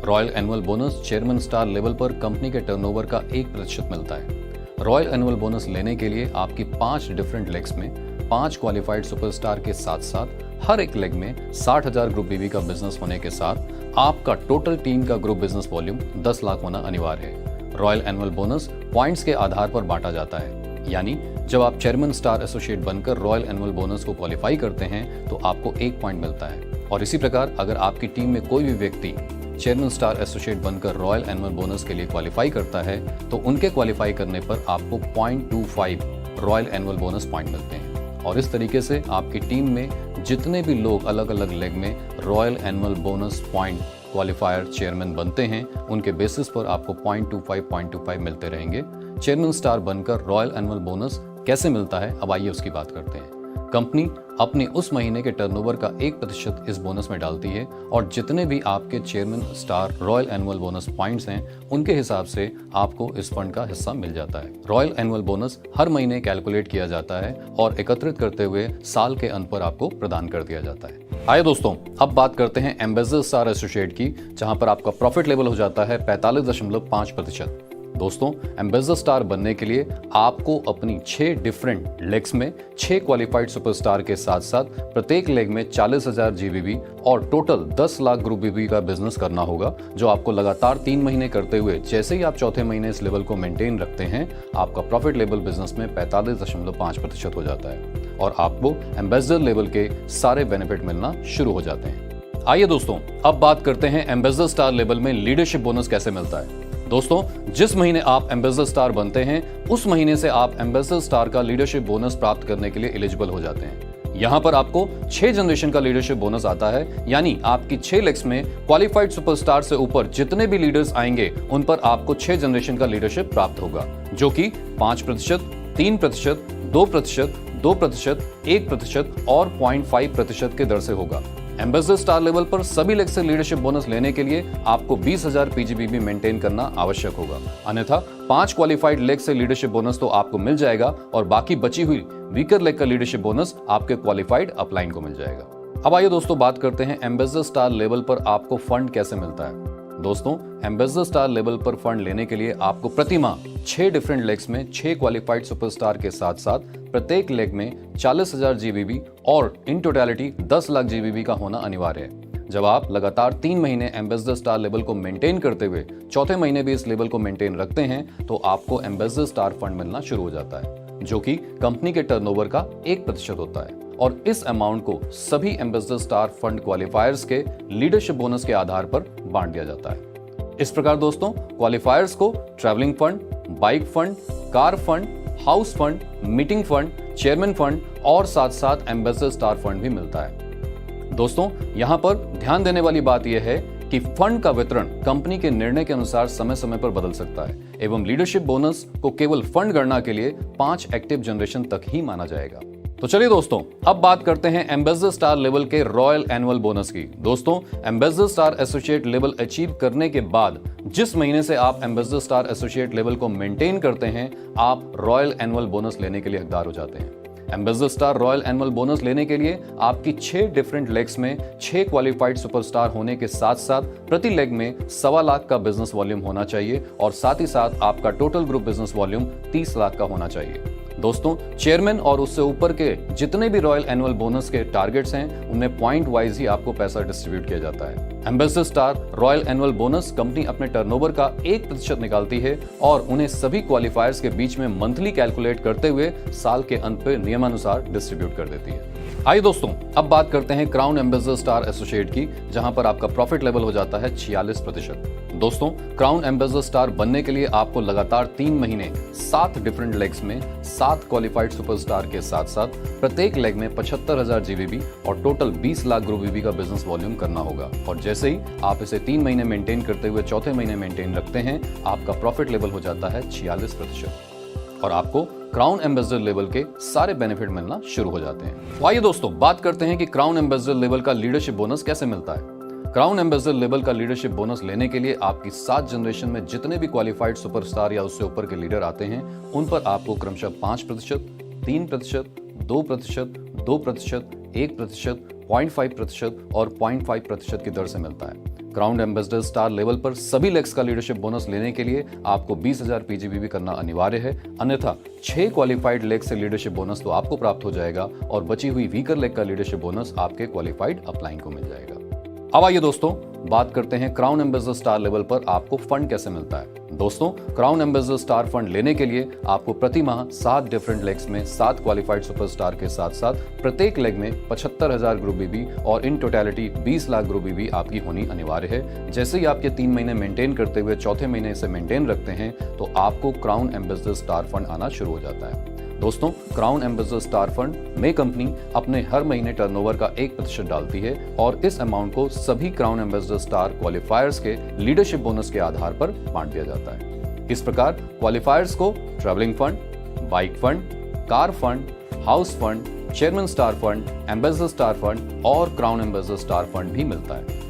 Royal annual bonus chairman star level पर कंपनी के टर्नओवर का 1% मिलता है। रॉयल एनुअल बोनस लेने के लिए आपकी 5 डिफरेंट लेग्स में 5 क्वालिफाइड सुपरस्टार के साथ साथ हर एक लेग में 60,000 ग्रुप बीवी का बिजनेस होने के साथ आपका टोटल टीम का ग्रुप बिजनेस वॉल्यूम 10 लाख होना अनिवार्य है। रॉयल एनुअल बोनस पॉइंट्स के आधार पर बांटा जाता है, यानी जब आप चेयरमैन स्टार एसोसिएट बनकर रॉयल एनुअल बोनस को क्वालिफाई करते हैं तो आपको 1 पॉइंट मिलता है और इसी प्रकार अगर आपकी टीम में कोई भी व्यक्ति चेयरमैन स्टार एसोसिएट बनकर रॉयल एनुअल बोनस के लिए क्वालिफाई करता है तो उनके क्वालिफाई करने पर आपको 0.25 रॉयल एनुअल बोनस पॉइंट मिलते हैं और इस तरीके से आपकी टीम में जितने भी लोग अलग अलग लेग में royal annual bonus point qualifier chairman बनते हैं उनके बेसिस पर आपको 0.25 मिलते रहेंगे। चेयरमैन स्टार बनकर रॉयल एनुअल बोनस कैसे मिलता है, अब आइए उसकी बात करते हैं। कंपनी अपने उस महीने के टर्नओवर का 1% इस बोनस में डालती है और जितने भी आपके chairman star royal annual bonus points हैं उनके हिसाब से आपको इस फंड का हिस्सा मिल जाता है। रॉयल एनुअल बोनस हर महीने कैलकुलेट किया जाता है और एकत्रित करते हुए साल के अंत पर आपको प्रदान कर दिया जाता है। आइए दोस्तों, अब बात करते हैं एम्बेसडर स्टार एसोसिएट की, जहां पर आपका प्रॉफिट लेवल हो जाता है 45.5%। दोस्तों, एम्बेसडर स्टार बनने के लिए आपको अपनी 6 डिफरेंट लेग्स में 6 क्वालिफाइड सुपरस्टार के साथ साथ प्रत्येक लेग में 40,000 GBP और टोटल 10 लाख ग्रुप BB का बिजनेस करना होगा, जो आपको लगातार 3 महीने करते हुए जैसे ही आप चौथे महीने इस लेवल को मेंटेन रखते हैं, आपका प्रॉफिट लेवल बिजनेस में 45.5% हो जाता है और आपको एम्बेसडर लेवल के सारे बेनिफिट मिलना शुरू हो जाते हैं। आइए दोस्तों, अब बात करते हैं एम्बेसडर स्टार लेवल में लीडरशिप बोनस कैसे मिलता है। दोस्तों, जिस महीने आप एम्बेसडर स्टार बनते हैं उस महीने से आप एम्बेसडर स्टार का लीडरशिप बोनस प्राप्त करने के लिए एलिजिबल हो जाते हैं। यहाँ पर आपको 6 जनरेशन का लीडरशिप बोनस आता है, यानी आपकी 6 लेग्स में क्वालिफाइड सुपरस्टार से ऊपर जितने भी लीडर्स आएंगे उन पर आपको 6 जनरेशन का लीडरशिप प्राप्त होगा, जो कि 5%, 3%, 2%, 2%, 1% और 0.5% के दर से होगा। एम्बेसडर स्टार लेवल पर सभी लेग से लीडरशिप बोनस लेने के लिए आपको 20,000 PGBP मेंटेन करना आवश्यक होगा, अन्यथा 5 क्वालिफाइड लेग से लीडरशिप बोनस तो आपको मिल जाएगा और बाकी बची हुई वीकर लेग का लीडरशिप बोनस आपके क्वालिफाइड अपलाइन को मिल जाएगा। अब आइए दोस्तों, बात करते हैं एम्बेसडर स्टार लेवल पर आपको फंड कैसे मिलता है। दोस्तों, एम्बेसडर स्टार लेवल पर फंड लेने के लिए आपको प्रति माह 6 डिफरेंट लेग्स में 6 क्वालिफाइड सुपरस्टार के साथ साथ प्रत्येक लेग में 40,000 GBP और इन टोटलिटी 10 लाख GBP का होना अनिवार्य है। जब आप लगातार 3 महीने एम्बेसडर स्टार लेवल को मेंटेन करते हुए चौथे महीने भी इस लेवल को मेंटेन रखते हैं तो आपको एम्बेसडर स्टार फंड मिलना शुरू हो जाता है, जो कि कंपनी के टर्नओवर का 1% होता है और इस अमाउंट को सभी एम्बेसडर स्टार फंड क्वालिफायर्स के लीडरशिप बोनस के आधार पर बांट दिया जाता है। इस प्रकार दोस्तों, क्वालिफायर्स को travelling fund, bike fund, car fund, house fund, meeting fund, chairman fund और साथ साथ एम्बेसडर स्टार फंड भी मिलता है। दोस्तों, यहां पर ध्यान देने वाली बात यह है कि फंड का वितरण कंपनी के निर्णय के अनुसार समय समय पर बदल सकता है एवं लीडरशिप बोनस को केवल फंड गणना के लिए 5 एक्टिव जनरेशन तक ही माना जाएगा। तो चलिए दोस्तों, अब बात करते हैं एम्बेसडर स्टार लेवल के रॉयल एनुअल बोनस की। दोस्तों, ambassador star associate level achieve करने के बाद जिस महीने से आप एम्बेसडर स्टार एसोसिएट लेवल को मेंटेन करते हैं, आप रॉयल एनुअल बोनस लेने के लिए हकदार हो जाते हैं। Ambassador star royal annual bonus लेने के लिए आपकी 6 डिफरेंट लेग्स में 6 क्वालिफाइड सुपरस्टार होने के साथ साथ प्रति लेग में 1.25 लाख का बिजनेस वॉल्यूम होना चाहिए और साथ ही साथ आपका total group business volume 30 lakh का होना चाहिए। दोस्तों, चेयरमैन और उससे ऊपर के जितने भी रॉयल एनुअल बोनस के टारगेट्स हैं उनमें पॉइंट वाइज ही आपको पैसा डिस्ट्रीब्यूट किया जाता है। Ambassador star royal annual bonus company अपने टर्नओवर का 1% निकालती है और उन्हें सभी क्वालिफायर्स के बीच में मंथली कैलकुलेट करते हुए साल के अंत पर नियमानुसार डिस्ट्रीब्यूट कर देती है। आइए दोस्तों, अब बात करते हैं क्राउन एम्बेसडर स्टार एसोसिएट की, जहां पर आपका प्रॉफिट लेवल हो जाता है 46%। दोस्तों, क्राउन एम्बेसडर स्टार बनने के लिए आपको लगातार 3 महीने 7 डिफरेंट लेग्स में 7 क्वालिफाइड सुपरस्टार के साथ साथ प्रत्येक लेग में 75,000 GBP और टोटल 20 लाख ग्रुप BB का बिजनेस वॉल्यूम करना होगा और जैसे ही आप इसे 3 महीने मेंटेन करते हुए चौथे महीने मेंटेन रखते हैं, आपका प्रॉफिट लेवल हो जाता है 46% और आपको क्राउन एम्बेसडर लेवल के सारे बेनिफिट मिलना शुरू हो जाते हैं। तो आइए दोस्तों, बात करते हैं कि क्राउन एम्बेसडर लेवल का लीडरशिप बोनस कैसे मिलता है। क्राउन एम्बेसडर लेवल का लीडरशिप बोनस लेने के लिए आपकी 7 जनरेशन में जितने भी क्वालिफाइड सुपरस्टार या उससे ऊपर के लीडर आते हैं उन पर आपको क्रमशः 5%, 3%, 2%, 2%, 1%, 0.5% और 0.5% की दर से मिलता है। क्राउन एम्बेसडर स्टार लेवल पर सभी लेग्स का लीडरशिप बोनस लेने के लिए आपको 20,000 PGBP करना अनिवार्य है, अन्यथा 6 क्वालिफाइड लेग से लीडरशिप बोनस तो आपको प्राप्त हो जाएगा और बची हुई वीकर लेग का लीडरशिप बोनस आपके क्वालिफाइड अपलाइन को मिल जाएगा। अब आइए दोस्तों, बात करते हैं क्राउन एम्बेसडर स्टार लेवल पर आपको फंड कैसे मिलता है। दोस्तों, क्राउन एम्बेसडर स्टार फंड लेने के लिए आपको प्रति माह 7 डिफरेंट लेग्स में 7 क्वालिफाइड सुपरस्टार के साथ साथ प्रत्येक लेग में 75,000 ग्रुप BB और in totality 20 lakh group BB आपकी होनी अनिवार्य है। जैसे ही आपके 3 महीने मेंटेन करते हुए चौथे महीने इसे मेंटेन रखते हैं तो आपको क्राउन एम्बेसडर स्टार फंड आना शुरू हो जाता है। दोस्तों, क्राउन एम्बेसडर स्टार फंड में कंपनी अपने हर महीने टर्नओवर का 1% डालती है और इस अमाउंट को सभी क्राउन एम्बेसडर स्टार क्वालिफायर्स के लीडरशिप बोनस के आधार पर बांट दिया जाता है। इस प्रकार क्वालिफायर्स को travelling fund, bike fund, car fund, house fund, chairman star fund, ambassador star fund और क्राउन एम्बेसडर स्टार फंड भी मिलता है।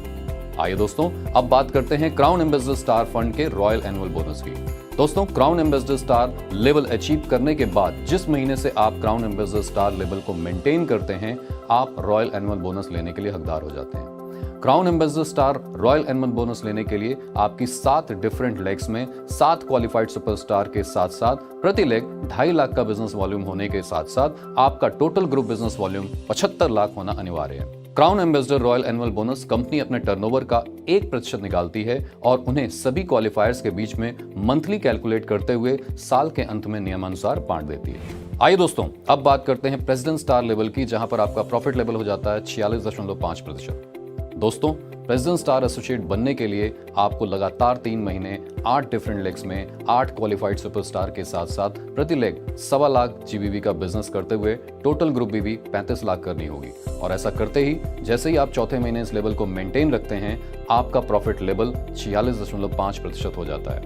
आइए दोस्तों, अब बात करते हैं क्राउन एम्बेसडर स्टार फंड के रॉयल एनुअल बोनस की। दोस्तों, crown ambassador star level achieve करने के बाद जिस महीने से आप क्राउन एम्बेसडर स्टार लेवल को मेंटेन करते हैं, आप रॉयल एनुअल बोनस लेने के लिए हकदार हो जाते हैं। Crown ambassador star royal annual bonus लेने के लिए आपकी 7 डिफरेंट लेग्स में 7 क्वालिफाइड सुपरस्टार के साथ साथ प्रति लेग 2.5 लाख का बिजनेस वॉल्यूम होने के साथ साथ आपका total group business volume 75 lakh होना अनिवार्य है। Crown ambassador royal annual bonus company अपने टर्नओवर का 1% निकालती है और उन्हें सभी क्वालिफायर्स के बीच में मंथली कैलकुलेट करते हुए साल के अंत में नियमानुसार बांट देती है। आइए दोस्तों, अब बात करते हैं प्रेसिडेंट स्टार लेवल की, जहां पर आपका प्रॉफिट लेवल हो जाता है 46.5%। दोस्तों, प्रेसिडेंट स्टार एसोसिएट बनने के लिए आपको लगातार 3 महीने 8 डिफरेंट लेग्स में 8 क्वालिफाइड सुपरस्टार के साथ साथ प्रति लेग 1.25 लाख GBV का बिजनेस करते हुए टोटल ग्रुप BV 35 लाख करनी होगी। और ऐसा करते ही जैसे ही आप चौथे महीने इस लेवल को मेंटेन रखते हैं, आपका प्रॉफिट लेवल 46.5% हो जाता है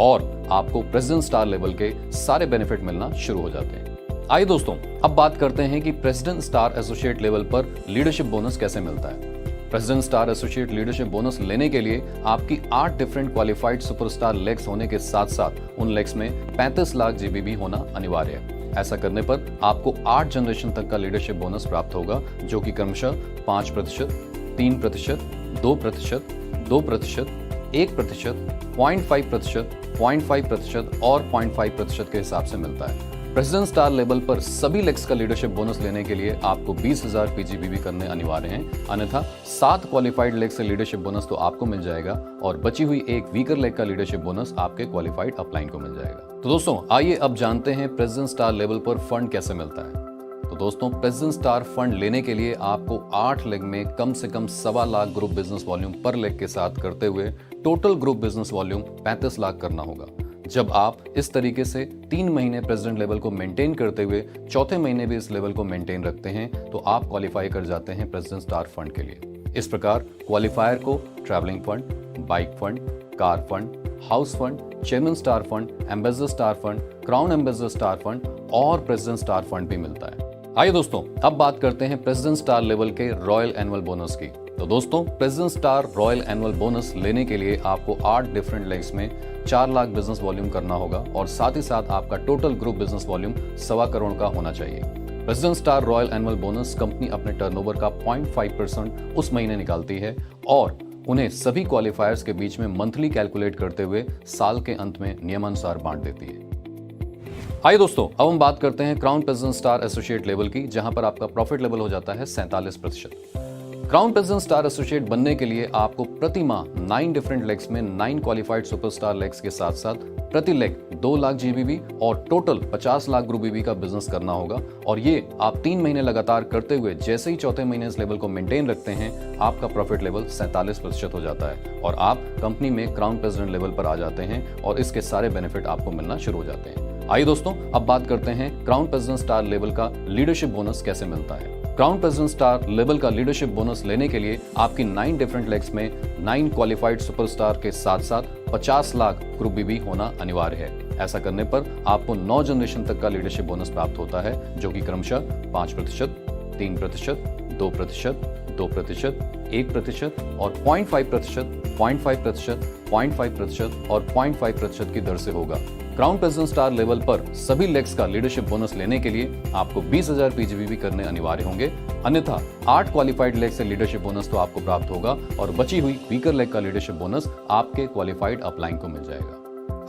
और आपको प्रेसिडेंट स्टार लेवल के सारे बेनिफिट मिलना शुरू हो जाते हैं। आइए दोस्तों, अब बात करते हैं कि प्रेसिडेंट स्टार एसोसिएट लेवल पर लीडरशिप बोनस कैसे मिलता है। President star associate leadership bonus लेने के लिए आपकी 8 डिफरेंट क्वालिफाइड सुपरस्टार लेग्स होने के साथ साथ उन लेग्स में 35 लाख GBV होना अनिवार्य है। ऐसा करने पर आपको 8 जनरेशन तक का लीडरशिप बोनस प्राप्त होगा, जो कि क्रमशः 5%, 3%, 2%, 2%, 1%, 0.5%, 0.5% और 0.5% के हिसाब से मिलता है। प्रेसिडेंट स्टार लेवल पर सभी लेग्स का लीडरशिप बोनस लेने के लिए आपको 20,000 PGBV करने अनिवार्य हैं, अन्यथा 7 क्वालिफाइड लेग से लीडरशिप बोनस तो आपको मिल जाएगा और बची हुई एक वीकर लेग का लीडरशिप बोनस आपके क्वालिफाइड अपलाइन को मिल जाएगा। तो दोस्तों, आइए अब जानते हैं प्रेसिडेंट स्टार लेवल पर फंड कैसे मिलता है। तो दोस्तों, प्रेसिडेंट स्टार फंड लेने के लिए आपको 8 लेग में कम से कम 1.25 लाख ग्रुप बिजनेस वॉल्यूम पर लेग के साथ करते हुए total group business volume 35 lakh करना होगा। जब आप इस तरीके से 3 महीने प्रेसिडेंट लेवल को मेंटेन करते हुए चौथे महीने भी इस लेवल को मेंटेन रखते हैं, तो आप क्वालिफाई कर जाते हैं प्रेसिडेंट स्टार फंड के लिए। इस प्रकार क्वालिफायर को travelling fund, bike fund, car fund, house fund, chairman star fund, ambassador star fund, crown ambassador star fund और प्रेसिडेंट स्टार फंड भी मिलता है। आइए दोस्तों, अब बात करते हैं प्रेसिडेंट स्टार लेवल के रॉयल एनुअल बोनस की। तो दोस्तों, president star royal annual bonus लेने के लिए आपको 8 डिफरेंट लेग्स में 4 लाख बिजनेस वॉल्यूम करना होगा और साथ ही साथ आपका total group business volume 1.25 crore का होना चाहिए। President star royal annual bonus company अपने टर्नओवर का 0.5% उस महीने निकालती है और उन्हें सभी क्वालिफायर्स के बीच में मंथली कैलकुलेट करते हुए साल के अंत में नियमानुसार बांट देती है। आइए दोस्तों, अब हम बात करते हैं crown president star associate level की, जहां पर आपका प्रॉफिट लेवल हो जाता है 47%। क्राउन प्रेसिडेंट स्टार एसोसिएट बनने के लिए आपको प्रति माह 9 डिफरेंट लेग्स में 9 क्वालिफाइड सुपरस्टार लेग्स के साथ साथ प्रति लेग 2 लाख GBV और टोटल 50 लाख ग्रुप BV का बिजनेस करना होगा। और ये आप 3 महीने लगातार करते हुए जैसे ही चौथे महीने इस लेवल को मेंटेन रखते हैं, आपका प्रॉफिट लेवल 47% हो जाता है और आप कंपनी में क्राउन प्रेसिडेंट लेवल पर आ जाते हैं और इसके सारे बेनिफिट आपको मिलना शुरू हो जाते हैं। आइए दोस्तों, अब बात करते हैं क्राउन प्रेसिडेंट स्टार लेवल का लीडरशिप बोनस कैसे मिलता है। क्राउन प्रेसिडेंट स्टार लेवल का लीडरशिप बोनस लेने के लिए आपकी 9 डिफरेंट लेग्स में 9 क्वालिफाइड सुपरस्टार के साथ साथ 50 लाख ग्रुप BV होना अनिवार्य है। ऐसा करने पर आपको 9 जनरेशन तक का लीडरशिप बोनस प्राप्त होता है, जो कि क्रमशः 5%, 3%, 2%, 2%, 1% और 0.5%, 0.5%, 0.5% और 0.5% की दर से होगा। क्राउन प्रेसिडेंट स्टार लेवल पर सभी लेग्स का लीडरशिप बोनस लेने के लिए आपको 20,000 PGBV करने अनिवार्य होंगे, अन्यथा 8 क्वालिफाइड लेग से लीडरशिप बोनस तो आपको प्राप्त होगा और बची हुई वीकर लेग का लीडरशिप बोनस आपके क्वालिफाइड अपलाइन को मिल जाएगा।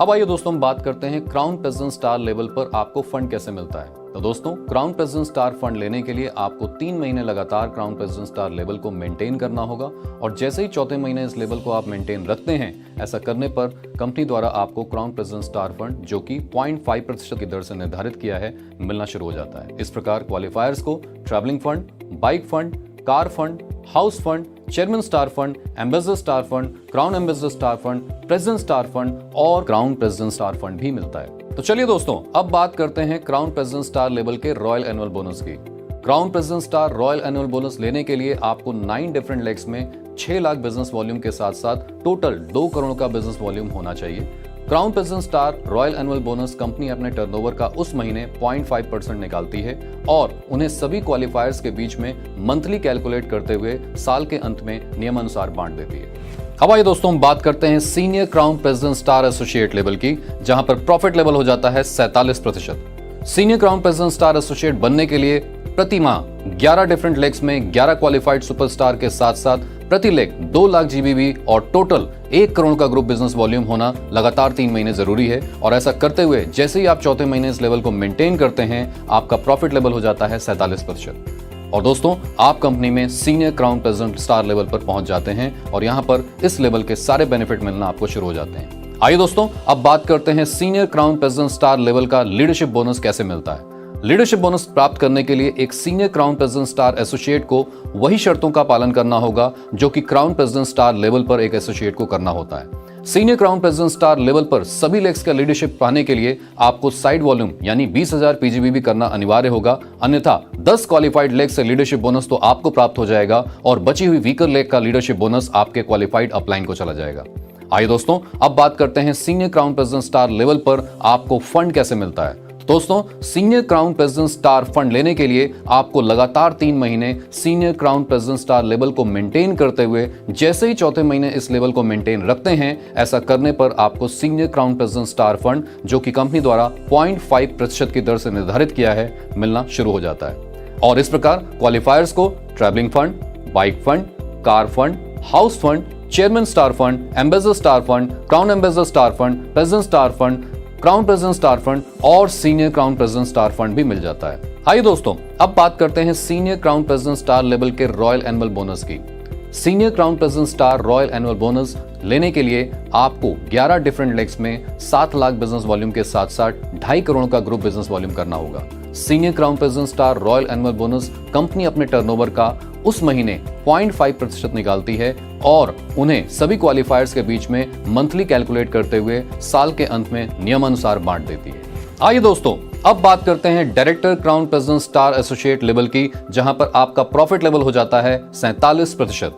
अब आइए दोस्तों, हम बात करते हैं क्राउन प्रेसिडेंट स्टार लेवल पर आपको फंड कैसे मिलता है। तो दोस्तों, क्राउन प्रेसिडेंट स्टार फंड लेने के लिए आपको 3 महीने लगातार क्राउन प्रेसिडेंट स्टार लेवल को मेंटेन करना होगा और जैसे ही चौथे महीने इस लेवल को आप मेंटेन रखते हैं, ऐसा करने पर कंपनी द्वारा आपको क्राउन प्रेसिडेंट स्टार फंड, जो कि 0.5% की दर से निर्धारित किया है, मिलना शुरू हो जाता है। इस प्रकार क्वालिफायर्स को travelling fund, bike fund, car fund, house fund, chairman star fund, ambassador star fund, crown ambassador star fund, president star fund और क्राउन प्रेसिडेंट स्टार फंड भी मिलता है। तो चलिए दोस्तों, अब बात करते हैं क्राउन प्रेसिडेंट स्टार लेवल के रॉयल एनुअल बोनस की। Crown president star royal annual bonus लेने के लिए आपको 9 डिफरेंट लेग्स में 6 लाख बिजनेस वॉल्यूम के साथ साथ टोटल 2 करोड़ का बिजनेस वॉल्यूम होना चाहिए। Crown president star royal annual bonus company अपने टर्नओवर का उस महीने 0.5% निकालती है और उन्हें सभी क्वालिफायर्स के बीच में मंथली कैलकुलेट करते हुए साल के अंत में नियमानुसार बांट देती है। अब आइए दोस्तों, हम बात करते हैं senior crown president star associate level की, जहां पर प्रॉफिट लेवल हो जाता है 47%। Senior crown president star associate बनने के लिए प्रति माह 11 डिफरेंट लेग्स में 11 क्वालिफाइड सुपरस्टार के साथ साथ प्रति लेग 2 लाख जीबीबी और टोटल 1 करोड़ का ग्रुप बिजनेस वॉल्यूम होना लगातार 3 महीने जरूरी है। और ऐसा करते हुए जैसे ही आप चौथे महीने इस लेवल को मेंटेन करते हैं, आपका प्रॉफिट लेवल हो जाता है 47%। और दोस्तों, आप कंपनी में senior crown president star level पर पहुंच जाते हैं और यहां पर इस लेवल के सारे बेनिफिट मिलना आपको शुरू हो जाते हैं। आइए दोस्तों, अब बात करते हैं senior crown president star level का लीडरशिप बोनस कैसे मिलता है। लीडरशिप बोनस प्राप्त करने के लिए एक senior crown president star associate को वही शर्तों का पालन करना होगा जो कि क्राउन प्रेसिडेंट स्टार लेवल पर एक एसोसिएट को करना होता है। Senior crown president star level पर सभी लेग्स का लीडरशिप पाने के लिए आपको साइड वॉल्यूम यानी 20,000 पीजीबी करना अनिवार्य होगा, अन्यथा 10 क्वालिफाइड लेग से लीडरशिप बोनस तो आपको प्राप्त हो जाएगा और बची हुई वीकर लेग का लीडरशिप बोनस आपके क्वालिफाइड अपलाइन को चला जाएगा। आइए दोस्तों, अब बात करते हैं senior crown president star level पर आपको फंड कैसे मिलता है। दोस्तों, senior crown president star fund लेने के लिए आपको लगातार 3 महीने senior crown president star level को मेंटेन करते हुए जैसे ही चौथे महीने इस लेवल को मेंटेन रखते हैं, ऐसा करने पर आपको senior crown president star fund, जो कि कंपनी द्वारा 0.5% की दर से निर्धारित किया है, मिलना शुरू हो जाता है। और इस प्रकार क्वालिफायर्स को travelling fund, bike fund, car fund, house fund, chairman star fund, ambassador star fund, crown ambassador star fund, president star fund, crown president star fund और senior crown president star fund भी मिल जाता है। आइए दोस्तों, अब बात करते हैं senior crown president star level के रॉयल एनुअल बोनस की। Senior crown president star royal annual bonus लेने के लिए आपको 11 डिफरेंट लेग्स में 7 लाख बिजनेस वॉल्यूम के साथ साथ 2.5 करोड़ का ग्रुप बिजनेस वॉल्यूम करना होगा। Senior crown president star royal annual bonus company अपने टर्नओवर का उस महीने 0.5% निकालती है और उन्हें सभी क्वालिफायर्स के बीच में मंथली कैलकुलेट करते हुए साल के अंत में नियमानुसार बांट देती है। आइए दोस्तों, अब बात करते हैं director crown president star associate level की, जहां पर आपका प्रॉफिट लेवल हो जाता है 47%।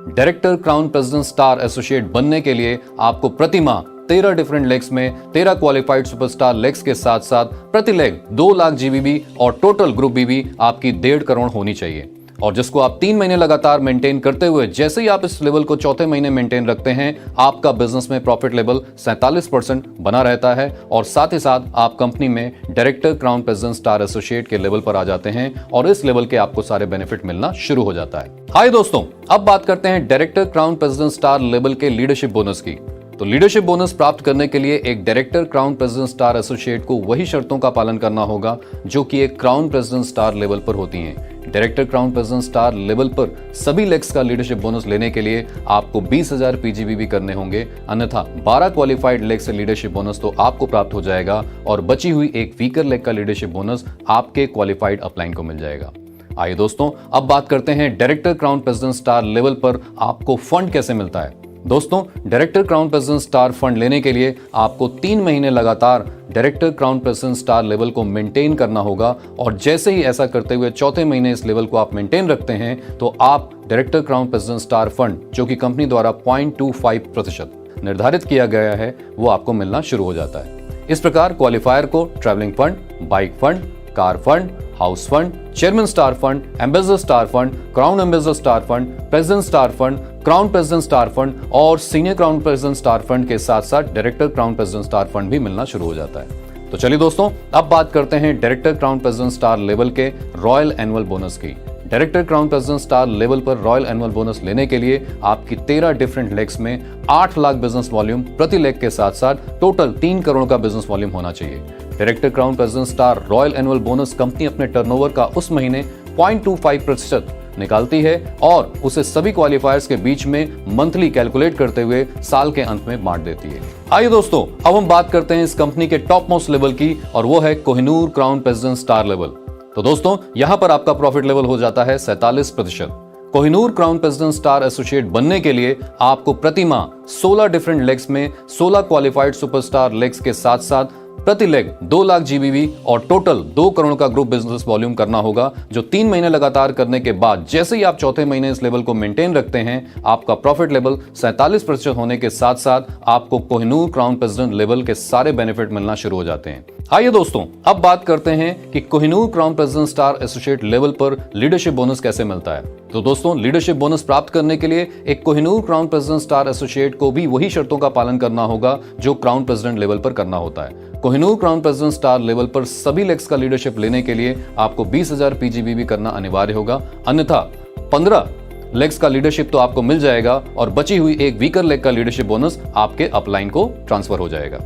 Director crown president star associate बनने के लिए आपको प्रति माह 13 डिफरेंट लेग्स में 13 क्वालिफाइड सुपरस्टार लेग्स के साथ साथ प्रति लेग 2 लाख जीबीबी और टोटल ग्रुप बीबी आपकी 1.5 करोड़ होनी चाहिए, और जिसको आप 3 महीने लगातार मेंटेन करते हुए जैसे ही आप इस लेवल को चौथे महीने मेंटेन रखते हैं, आपका बिजनेस में प्रॉफिट लेवल 47% बना रहता है और साथ ही साथ आप कंपनी में director crown president star associate के लेवल पर आ जाते हैं और इस लेवल के आपको सारे बेनिफिट मिलना शुरू हो जाता है। हाय दोस्तों, अब बात करते हैं director crown president star level के लीडरशिप बोनस की। तो लीडरशिप बोनस प्राप्त करने के लिए एक director crown president star associate को वही शर्तों का पालन करना होगा जो कि एक क्राउन प्रेसिडेंट स्टार लेवल पर होती हैं। Director crown president star level पर सभी लेग्स का लीडरशिप बोनस लेने के लिए आपको 20,000 पीजीबी करने होंगे, अन्यथा 12 क्वालिफाइड लेग से लीडरशिप बोनस तो आपको प्राप्त हो जाएगा और बची हुई एक वीकर लेग का लीडरशिप बोनस आपके क्वालिफाइड अपलाइन को मिल जाएगा। आइए दोस्तों, अब बात करते हैं director crown president star level पर आपको फंड कैसे मिलता है। दोस्तों, director crown president star fund लेने के लिए आपको 3 महीने लगातार director crown president star level को मेंटेन करना होगा और जैसे ही ऐसा करते हुए चौथे महीने इस लेवल को आप मेंटेन रखते हैं तो आप director crown president star fund, जो कि कंपनी द्वारा 0.25% निर्धारित किया गया है, वो आपको मिलना शुरू हो जाता है। इस प्रकार क्वालिफायर को travelling fund, bike fund, car fund, house fund, chairman star fund, ambassador star fund, crown ambassador star fund, president star fund, crown president star fund और senior crown president star fund के साथ साथ director crown president star fund भी मिलना शुरू हो जाता है। तो चलिए दोस्तों, अब बात करते हैं director crown president star level के रॉयल एनुअल बोनस की। Director crown president star level पर रॉयल एनुअल बोनस लेने के लिए आपकी 13 डिफरेंट लेग्स में 8 लाख बिजनेस वॉल्यूम प्रति लेग के साथ साथ टोटल 3 करोड़ का बिजनेस वॉल्यूम होना चाहिए। Director crown president star royal annual bonus company अपने टर्नओवर का उस महीने 0.25% निकालती है और उसे सभी क्वालिफायर्स के बीच में मंथली कैलकुलेट करते हुए साल के अंत में बांट देती है। आइए दोस्तों, अब हम बात करते हैं इस कंपनी के टॉप मोस्ट लेवल की और वो है Kohinoor crown president star level. तो दोस्तों, यहां पर आपका प्रॉफिट लेवल हो जाता है 47%। Kohinoor crown president star associate बनने के लिए आपको प्रति माह 16 डिफरेंट लेग्स में 16 क्वालिफाइड सुपरस्टार लेग्स के साथ साथ प्रति लेग 2 लाख जीबीवी और टोटल 2 करोड़ का ग्रुप बिजनेस वॉल्यूम करना होगा, जो 3 महीने लगातार करने के बाद जैसे ही आप चौथे महीने इस लेवल को मेंटेन रखते हैं, आपका प्रॉफिट लेवल 47% होने के साथ साथ आपको कोहिनूर क्राउन प्रेसिडेंट लेवल के सारे बेनिफिट मिलना शुरू हो जाते हैं। आइए दोस्तों, अब बात करते हैं कि Kohinoor crown president star associate level पर लीडरशिप बोनस कैसे मिलता है। तो दोस्तों, लीडरशिप बोनस प्राप्त करने के लिए एक Kohinoor crown president star associate को भी वही शर्तों का पालन करना होगा जो क्राउन प्रेसिडेंट लेवल पर करना होता है। Kohinoor crown president star level पर सभी लेग्स का लीडरशिप लेने के लिए आपको 20,000 पीजीबीवी करना अनिवार्य होगा, अन्यथा 15 लेग्स का लीडरशिप तो आपको मिल जाएगा और बची हुई एक वीकर लेग का लीडरशिप बोनस आपके अपलाइन को ट्रांसफर हो जाएगा।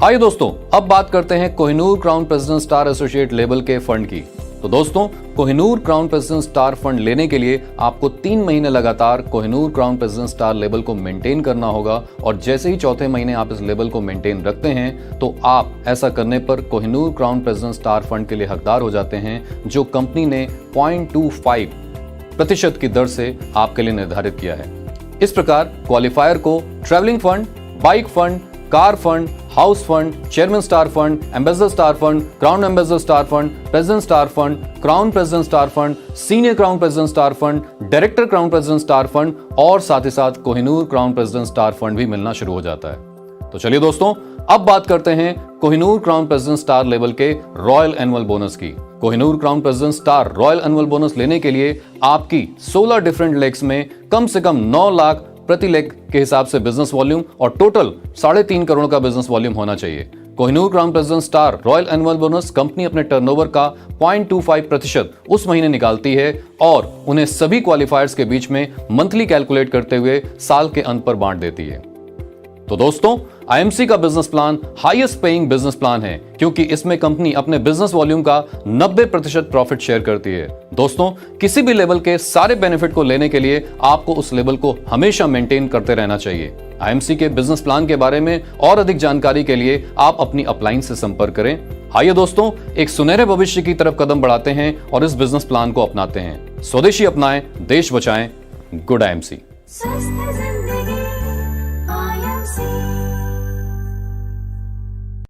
आइए दोस्तों, अब बात करते हैं Kohinoor crown president star associate level के फंड की। तो दोस्तों, Kohinoor crown president star fund लेने के लिए आपको 3 महीने लगातार Kohinoor crown president star level को मेंटेन करना होगा और जैसे ही चौथे महीने आप इस लेवल को मेंटेन रखते हैं तो आप ऐसा करने पर Kohinoor crown president star fund के लिए हकदार हो जाते हैं, जो कंपनी ने 0.25% की दर से आपके लिए निर्धारित किया है। इस प्रकार क्वालिफायर को travelling fund, bike fund, car fund, house fund, chairman star fund, ambassador star fund, crown ambassador star fund, president star fund, crown president star fund, senior crown president star fund, director crown president star fund और साथ ही साथ Kohinoor crown president star fund भी मिलना शुरू हो जाता है। तो चलिए दोस्तों, अब बात करते हैं Kohinoor crown president star level के रॉयल एनुअल बोनस की। Kohinoor crown president star royal annual bonus लेने के लिए आपकी 16 डिफरेंट लेग्स में कम से कम 9 लाख प्रति लेग के हिसाब से बिजनेस वॉल्यूम और टोटल 3.5 करोड़ का बिजनेस वॉल्यूम होना चाहिए। Kohinoor crown president star royal annual bonus company अपने टर्नओवर का 0.25% उस महीने निकालती है और उन्हें सभी क्वालिफायर्स के बीच में मंथली कैलकुलेट करते हुए साल के अंत पर बांट देती है। तो दोस्तों, आईएमसी का business plan highest paying business plan है, क्योंकि इसमें कंपनी अपने बिजनेस वॉल्यूम का 90% प्रॉफिट शेयर करती है। दोस्तों, किसी भी लेवल के सारे बेनिफिट को लेने के लिए आपको उस लेवल को हमेशा मेंटेन करते रहना चाहिए। आईएमसी के बिजनेस प्लान के बारे में और अधिक जानकारी के लिए आप अपनी अपलाइन से संपर्क करें। आइए दोस्तों, एक सुनहरे भविष्य की तरफ कदम बढ़ाते हैं और इस बिजनेस प्लान को अपनाते हैं। स्वदेशी अपनाएं, देश बचाएं। Good IMC.